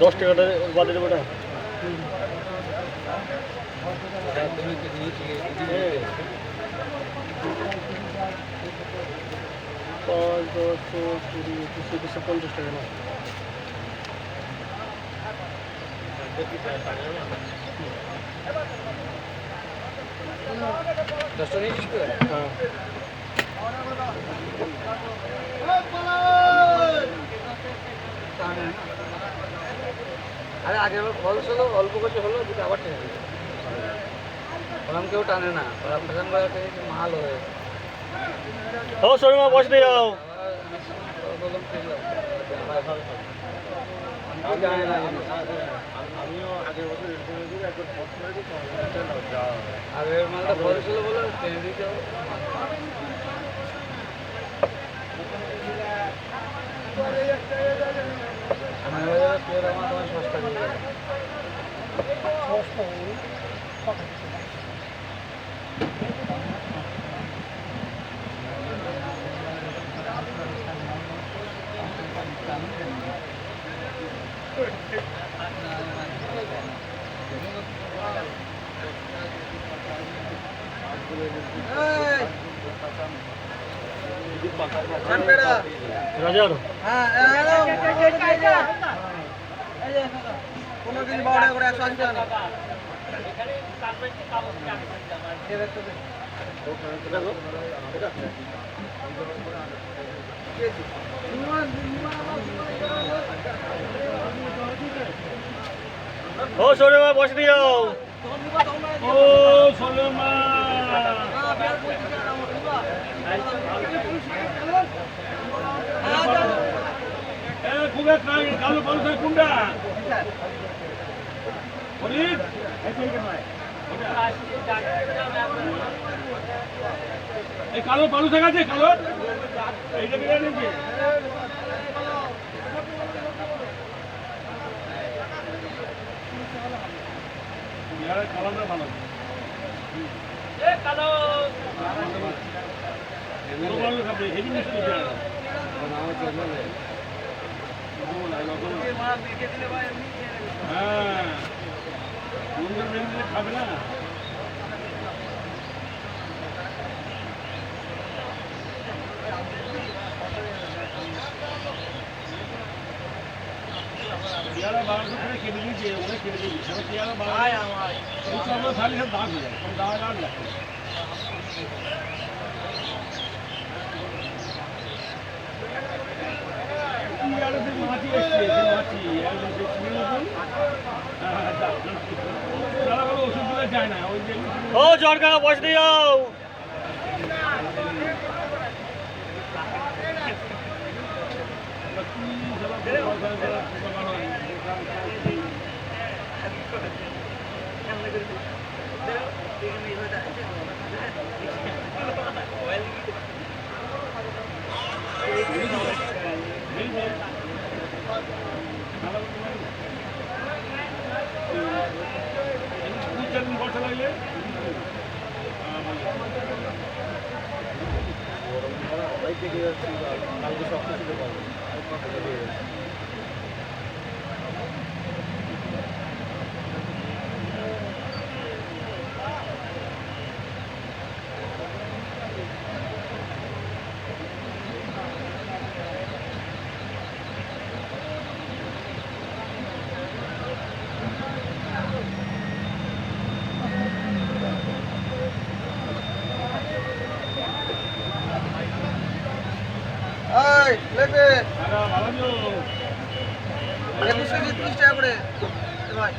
দশ টাকাটা বাদে দেবো না। তুমি কি নিয়েছি 5, 10, 20, 25, 50 টাকা না। দশটা নিয়েছিস তো হ্যাঁ, আরে আগে আবার ফলস হলো, অল্প কিছু হলো, দুটো আবার টেনে দিল। ওরম কেউ টানে না, ওরা ফ্যাশন বাজার থেকে মাল হয়ে ও শর্মা বসতে যাও। আবার বললাম ঠিক আছে। আমি জানি না জিনিস। আগের মালটা ফলস হলো বলে টেনে দিতে হবে। মায়াবাজারে পেয়ারা আমার তোমার সস্তা দিয়ে দেবে। রাজার হ্যাঁ, 15 কেজি 12 টাকা করে 180 টাকা না। ও শর্মা বসতে যাও। ও সোলেমা খুব একটা কালো পালসার কোনটা অনিক এই কালো পালসার আছে কালো এইটা কি জানেন কি ইয়ার কালারটা ভালো ভালো খাবে হেভি মিষ্টি পেয়ারা হ্যাঁ সুন্দর মেয়ে খাবে না পেয়ারা 1200 করে কেটে দিয়েছে ওরা কেটে দিয়েছে পেয়ারা 1200 আমরা খালি সব দাগ হয়ে যায় দাগ আর লাগে মাটি এসছে মাটি তারা বলো ওষুধ দিলে যায় না ওই যে ও জড়কা বসতে যাও। বর্ষা লাগলে এই লেবে ভালো 21 কেজি 30 টাকা করে এ ভাই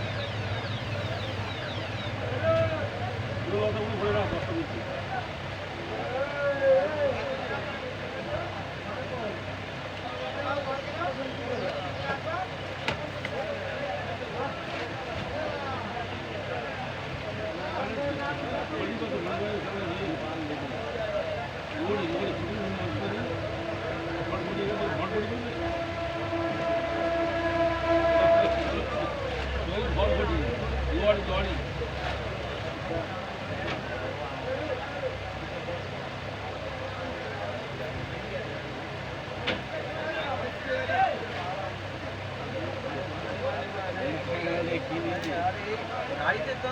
গাড়িতে তো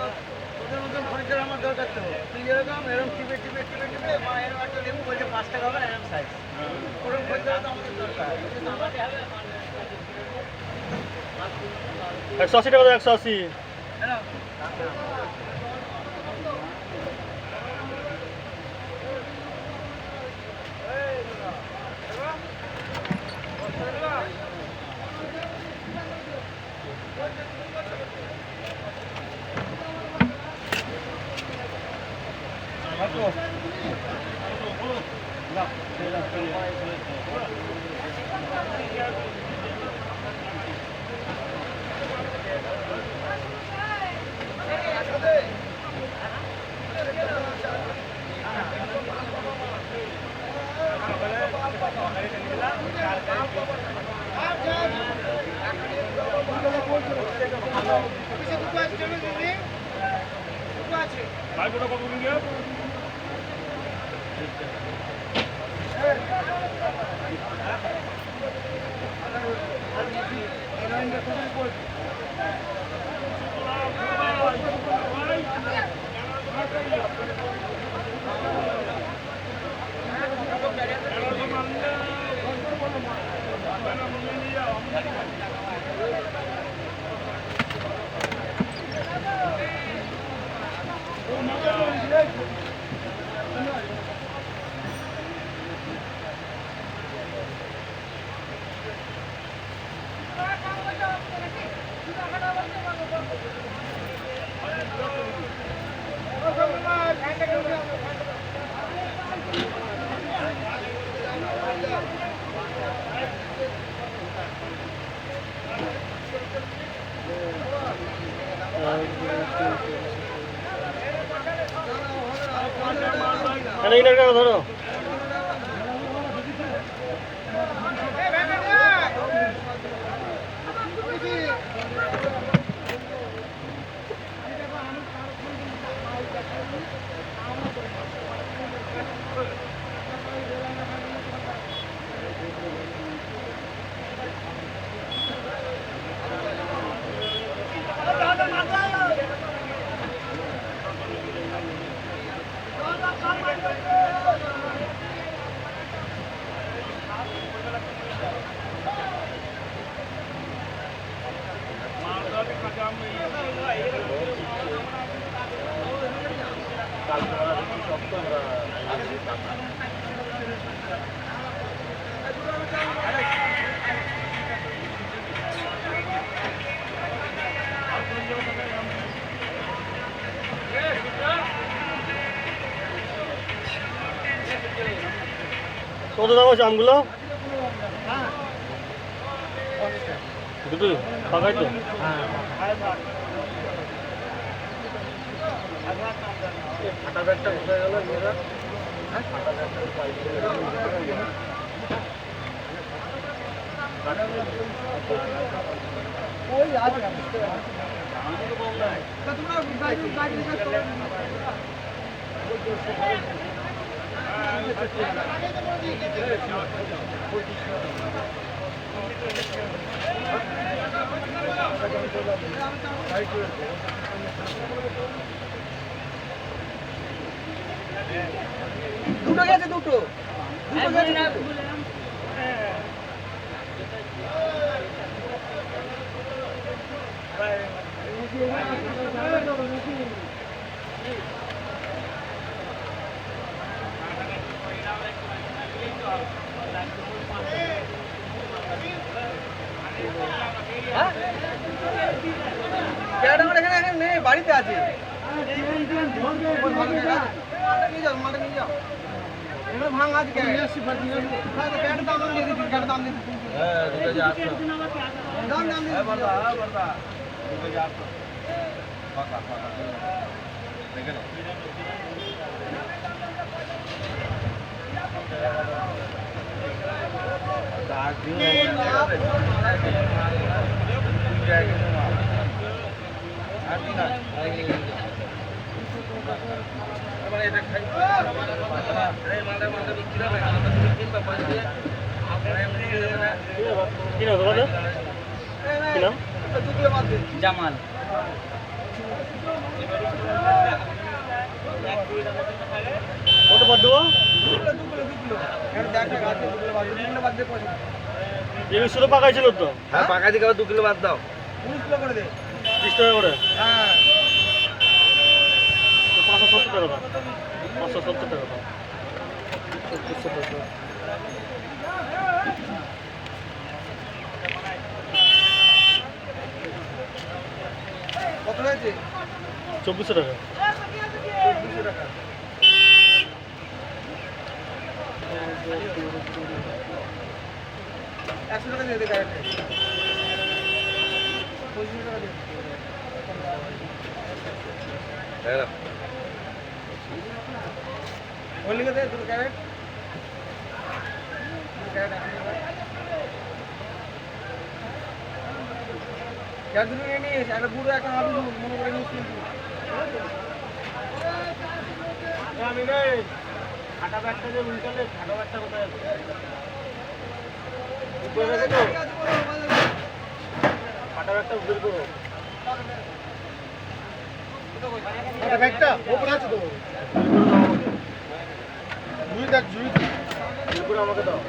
তোদের মতন খরিদ্দার আমার দরকার তো তুই যেরকম এরকম টিপে টিপে টিপে টিপে মা এরকম একটা লেবু বলছে 5 টাকা হবে এরকম সাইজ ওরকম খরিদ্দার তো আমাদের দরকার 180 টাকা দাও 180। হ্যাঁ ভাইফোঁটা কত দিন গিয়ে ধরো কত দাম আছে আমগুলো? দুটো পাকাই তো ফাটা ব্যাগটা কোথায় গেল মেয়েরা? ওই আছে দুটো গেছে দুটো এখানে নেই, বাড়িতে আছে। নিয়ে যাও, মালটা নিয়ে যাও। এগুলো ভাঙা আছে কেন? প্যান্টের দাম দিয়ে দিচ্ছি, প্যান্টের দাম দিয়ে দিচ্ছি। দাম দাম দিয়ে কি নাম তোমাদের? কি নাম? জামাল কত বাদ দেবো? এগুলো শুধু পাকাই ছিল তো? হ্যাঁ, পাকা দিকে 2 কিলো বাদ দাও। 19 কিলো করে দে। 30 টাকা করে? হ্যাঁ 570 টাকা দাম। 570 টাকা দাম। কত হয়েছে? 2400 টাকা। 2400 টাকা। 100 টাকা দিয়ে দে গাড়িতে 25 টাকা দিয়ে ওই লিখে দে দুটো ক্যারেট ক্যারেট দুটো নিয়ে নিস একটা বুড়ো একটা হাবি মনে করে নিস কিন্তু আমি রে খাটা ব্যাগটা যে উল্টালে খাটা ব্যাগটা কোথায় আছে উপরে রেখে তো খাটা ব্যাগটা বের করো ব্যাগটা উপরে আছে তো জুই দেখ জুই বের করে আমাকে দাও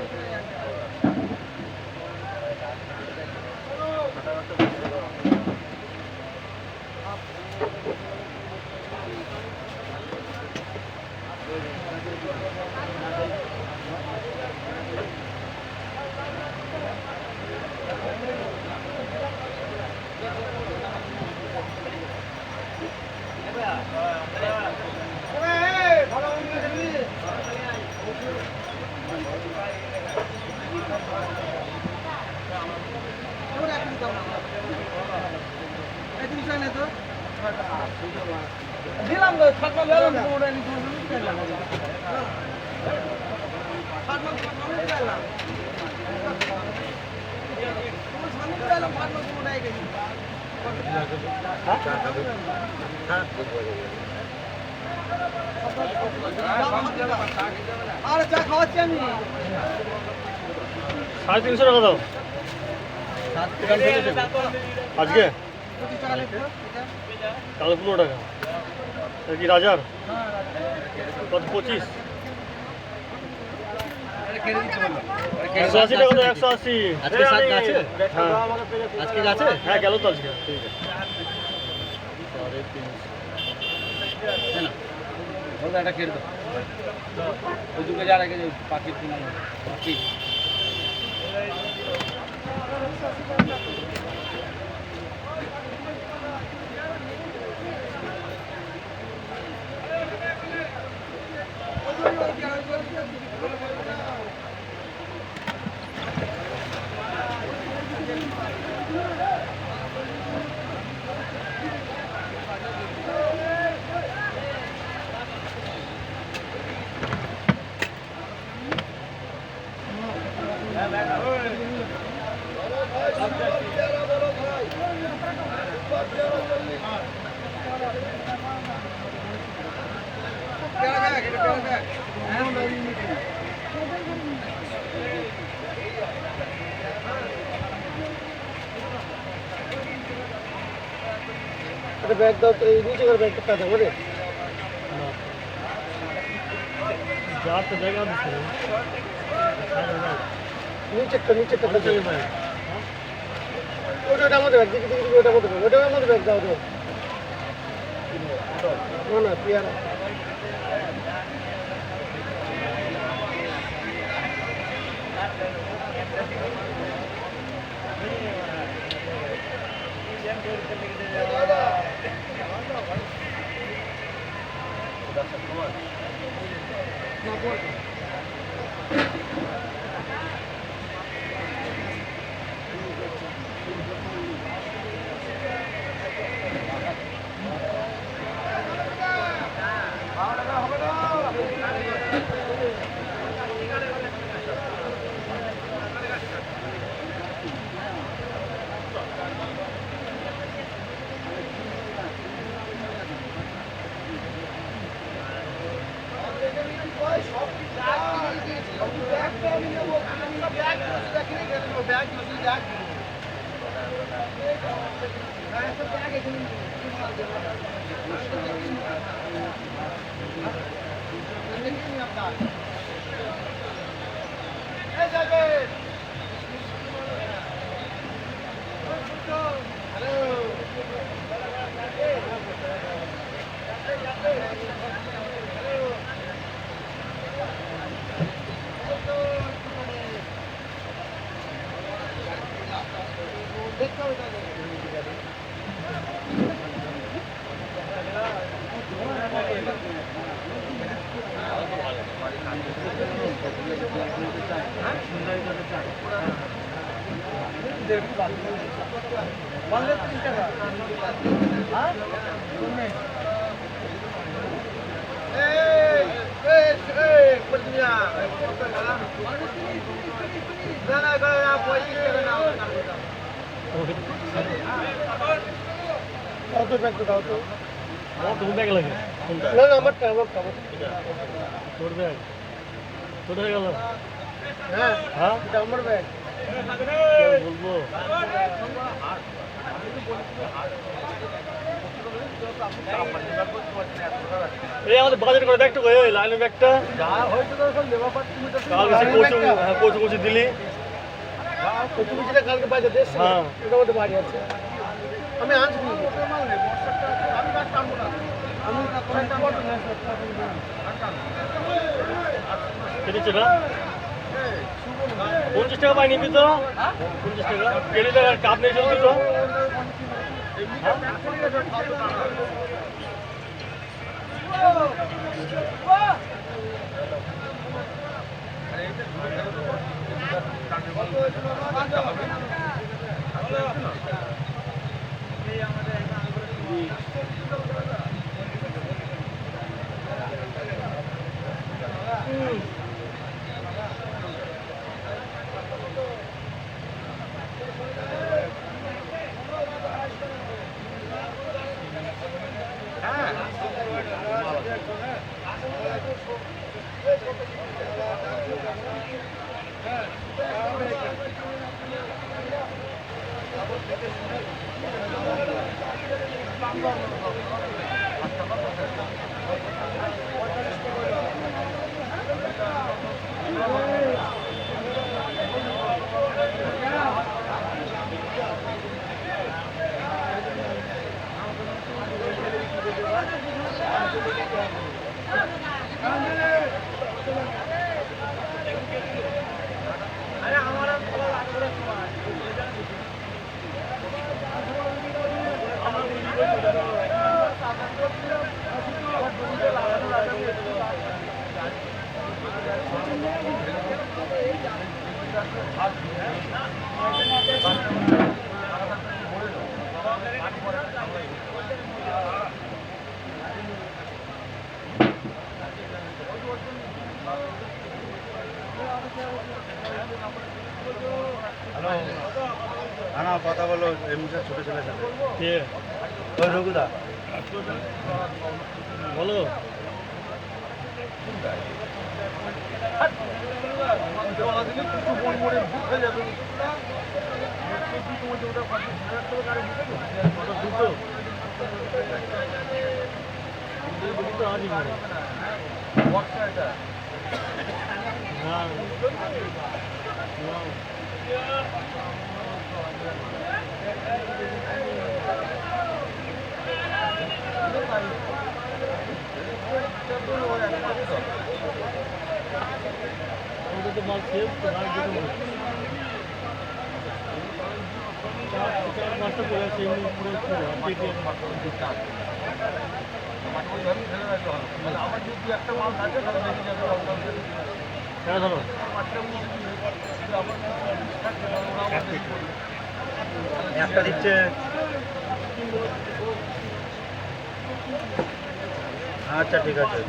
দিলাম তো ছাটমা দিলাম পুরোটা নি দিলাম ছাটমা দিলাম সামনে দিলাম ছাটমা পুরোটাই গেছি আরে চা খাওয়াচ্ছি আমি 350 টাকা দাও আজকে তাহলে 15 টাকা এটা কি রাজার কত 25 180 টাকা তো 180 আজকে সাত আছে হ্যাঁ আজকে আছে হ্যাঁ গেল তো আজকে ঠিক আছে বলবে এটা কেটে দাও ওই দুটো যা রেখে পাখির কিনা পাখি ব্যাগ দাও তো এই নিচে করে ব্যাগটা কাটা বলে যা তো জায়গা দিচ্ছে নিচেরটা ওটার মধ্যে ব্যাগ দিকে দিকে ওটার মধ্যে ব্যাগ দাও তো না পেয়ারা বললে 3 টাকা হ্যাঁ শুনে পড়িয়া না না করে না 35 টাকা না কত ব্যাগ দাও তো আমার তোর ব্যাগ লাগে কোনটা? না না আমারটা তোর ব্যাগ তোর হয়ে গেল হ্যাঁ হ্যাঁ এটা আমার ব্যাগ বলবো এই আমাদের বাজার করে ব্যাগটা কই ওই লাইনের ব্যাগটা যা হয়তো তো সব লেবা পাচ্ছি তুমি তো কোচু কোচু দিলি কত কিছুটা কালকে বাজে দেশ হ্যাঁ। এটা মধ্যে বাড়ি আছে আমি আনছি আমি কাজ করব না আমি কেটেছে না 50 টাকা পাই নিবি তো 50 টাকা কেটে দেয় আর কাপ নেই চলতি তো না কথা বলো এমনি ছোট ছেলের সাথে কে ওই রঘুদা বলো দুটো আজই বলো হ্যাঁ ওটা তো মাল সেভ তো ভাই যেতে মাছটা পড়ে আছে এমনি পুরো হ্যাঁ ধরো একটা দিচ্ছে আচ্ছা ঠিক আছে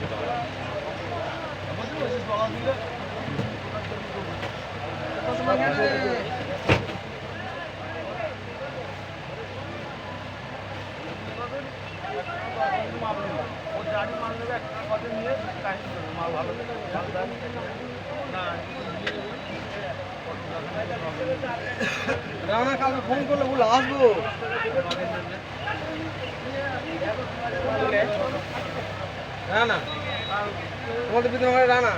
রানা কালকে ফোন করলে বলে আসবো রানা তোমাদের ভিতরে আমার রানা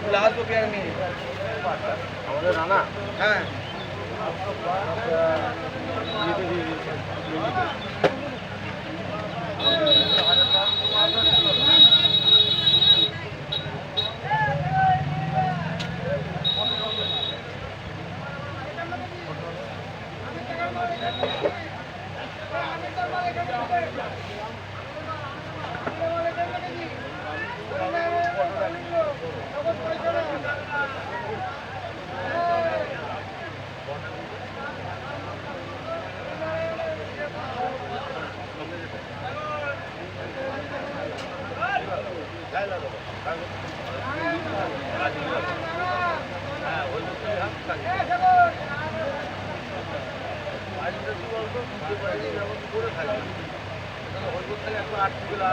বলে আসবো কে আর নেই আমাদের রানা হ্যাঁ করে থাকে হলুদ থেকে একবার 8 কিলো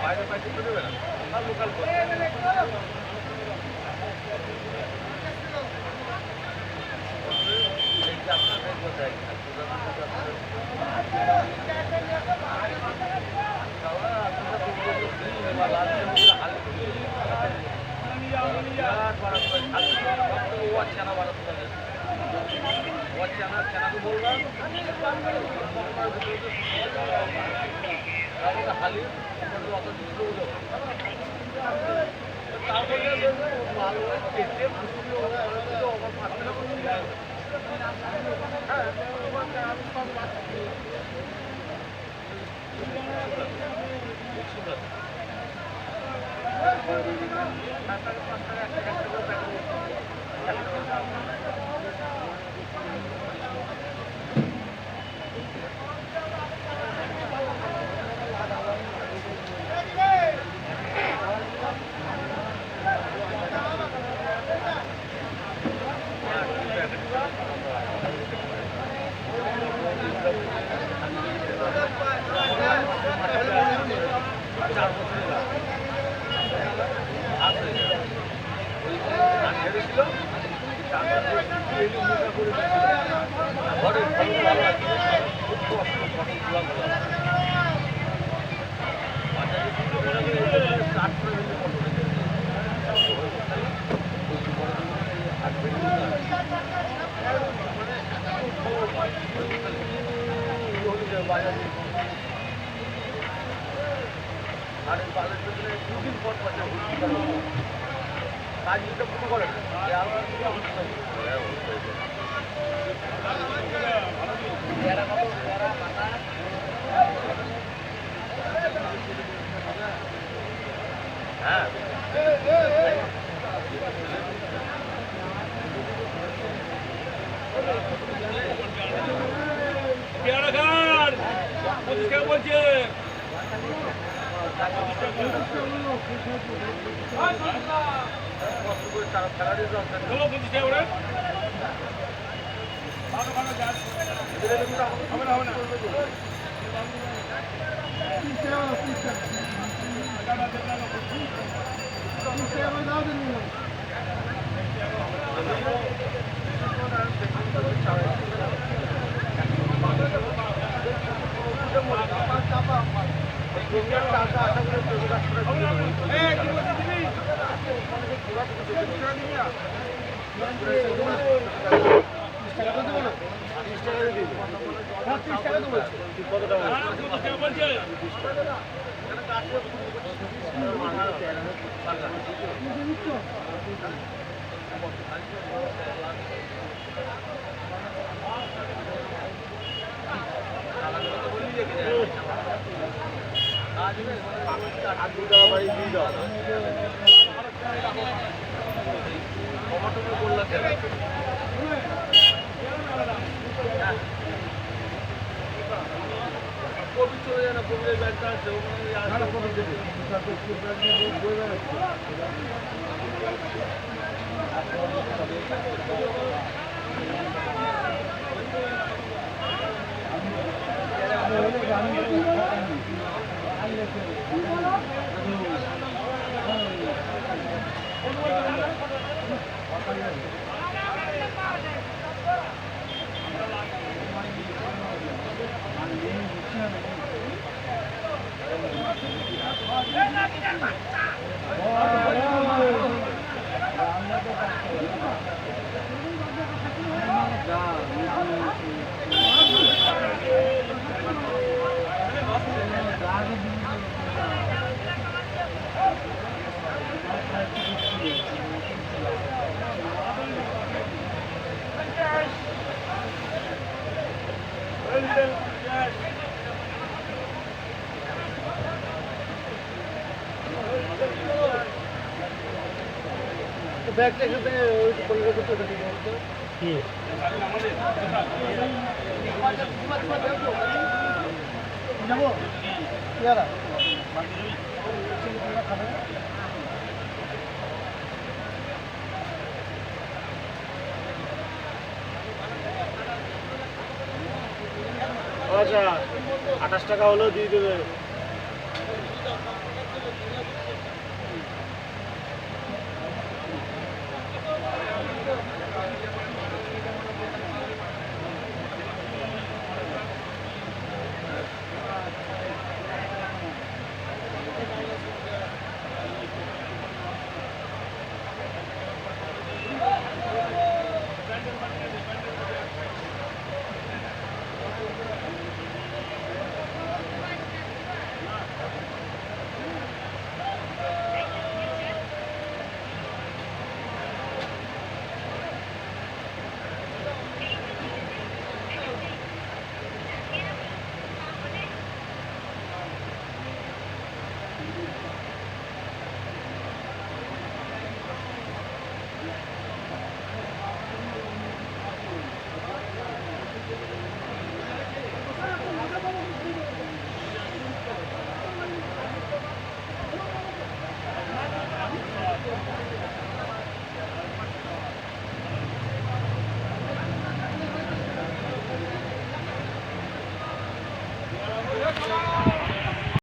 বাইরে পাইতে তো দেবে না আর লোকাল পেয়ারা খান 25 টাকা বলছে চলো 25 টাকা করে হবে না ব্যাগটা এখানে ওই কলকাতা করতে কি যাবো পেয়ারা আচ্ছা 28 টাকা হলেও দিয়ে দেবে।